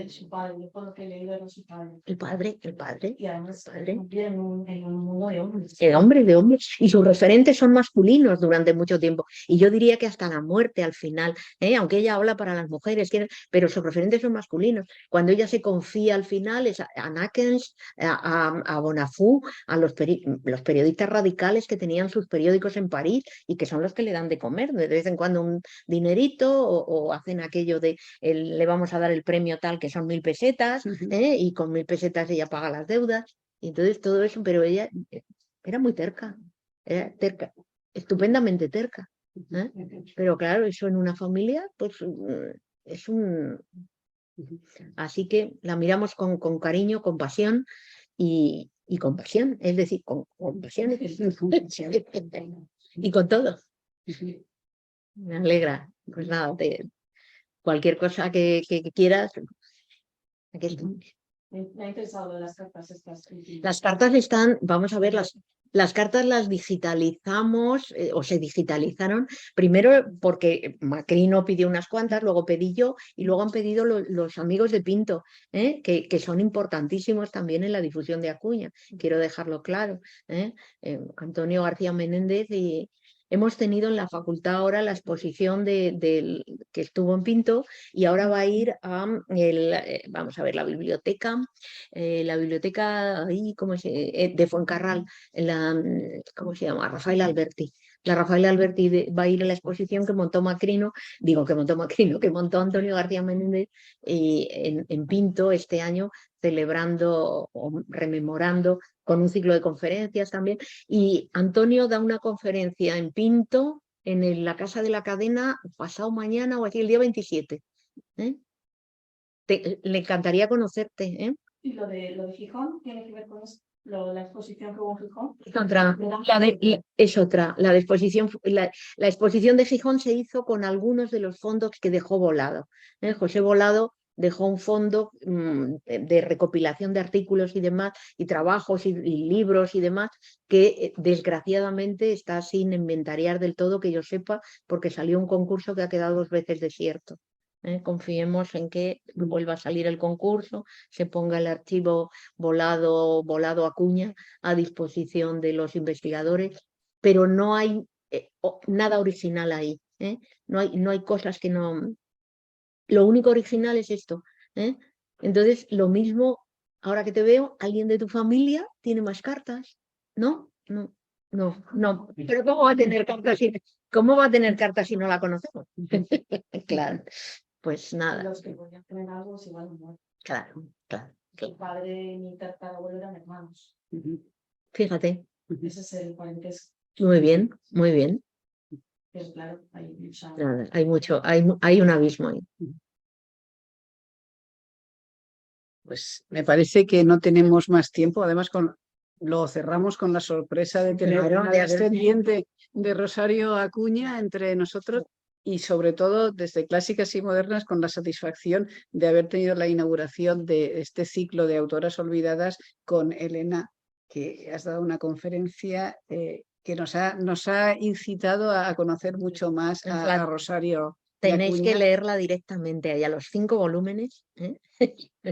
D: su padre, yo por lo que he leído era su padre.
C: El padre.
D: Y además en un mundo de hombres.
C: De hombres. Y sus referentes son masculinos durante mucho tiempo. Y yo diría que hasta la muerte al final, aunque ella habla para las mujeres, pero sus referentes son masculinos. Cuando ella se confía al final es a Nakens, a Bonafou, a los periodistas radicales que tenían sus periódicos en París y que son los que le dan de comer de vez en cuando un dinerito o hacen aquello de le vamos a dar el premio tal que son 1000 pesetas, y con 1000 pesetas ella paga las deudas, y entonces todo eso, pero ella era muy terca, estupendamente terca, pero claro, eso en una familia, pues es así que la miramos con cariño, con pasión y con pasión, es decir, con pasión y con todo. Me alegra, pues nada, cualquier cosa que quieras, Aquí están.
D: Me ha interesado las cartas estas.
C: Las cartas están, vamos a ver, las cartas las digitalizamos o se digitalizaron primero porque Macrino pidió unas cuantas, luego pedí yo y luego han pedido los amigos de Pinto, que son importantísimos también en la difusión de Acuña, quiero dejarlo claro. Antonio García Menéndez y hemos tenido en la facultad ahora la exposición que estuvo en Pinto y ahora va a ir a, vamos a ver, la biblioteca de Fuencarral, ¿cómo se llama? Rafael Alberti. La Rafael Alberti va a ir a la exposición que montó Macrino, que montó Antonio García Menéndez en Pinto este año, celebrando o rememorando con un ciclo de conferencias también. Y Antonio da una conferencia en Pinto, en la Casa de la Cadena, pasado mañana o así, el día 27. Le encantaría conocerte.
D: ¿Y lo de Gijón tiene que ver con eso? La exposición que hubo en Gijón.
C: Es otra. La exposición de Gijón se hizo con algunos de los fondos que dejó Volado. José Volado dejó un fondo de recopilación de artículos y demás, y trabajos y libros y demás, que desgraciadamente está sin inventariar del todo, que yo sepa, porque salió un concurso que ha quedado 2 veces desierto. Confiemos en que vuelva a salir el concurso, se ponga el archivo Volado Acuña a disposición de los investigadores, pero no hay nada original ahí. No hay cosas que no... Lo único original es esto. Entonces, lo mismo, ahora que te veo, ¿alguien de tu familia tiene más cartas? ¿No? No. Pero ¿cómo va a tener cartas si no la conocemos? Claro. Pues nada.
D: Los que podían tener algo es igual no.
C: Claro.
D: Mi padre y mi tatarabuelo eran hermanos.
C: Fíjate.
D: Ese es el parentesco.
C: Muy bien.
D: Pero claro, hay mucha...
C: Nada, hay un abismo ahí.
B: Pues me parece que no tenemos más tiempo. Además, lo cerramos con la sorpresa de tener una descendiente de Rosario Acuña entre nosotros y sobre todo desde Clásicas y Modernas con la satisfacción de haber tenido la inauguración de este ciclo de autoras olvidadas con Elena, que has dado una conferencia que nos ha incitado a conocer mucho más a Rosario.
C: Tenéis que leerla directamente, hay a los 5 volúmenes.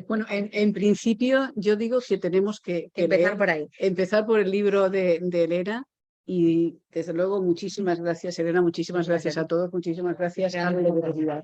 B: Bueno, en principio yo digo que tenemos que
C: empezar por ahí.
B: Empezar por el libro de Elena y desde luego muchísimas gracias, Elena, muchísimas gracias a todos, muchísimas gracias a la universidad.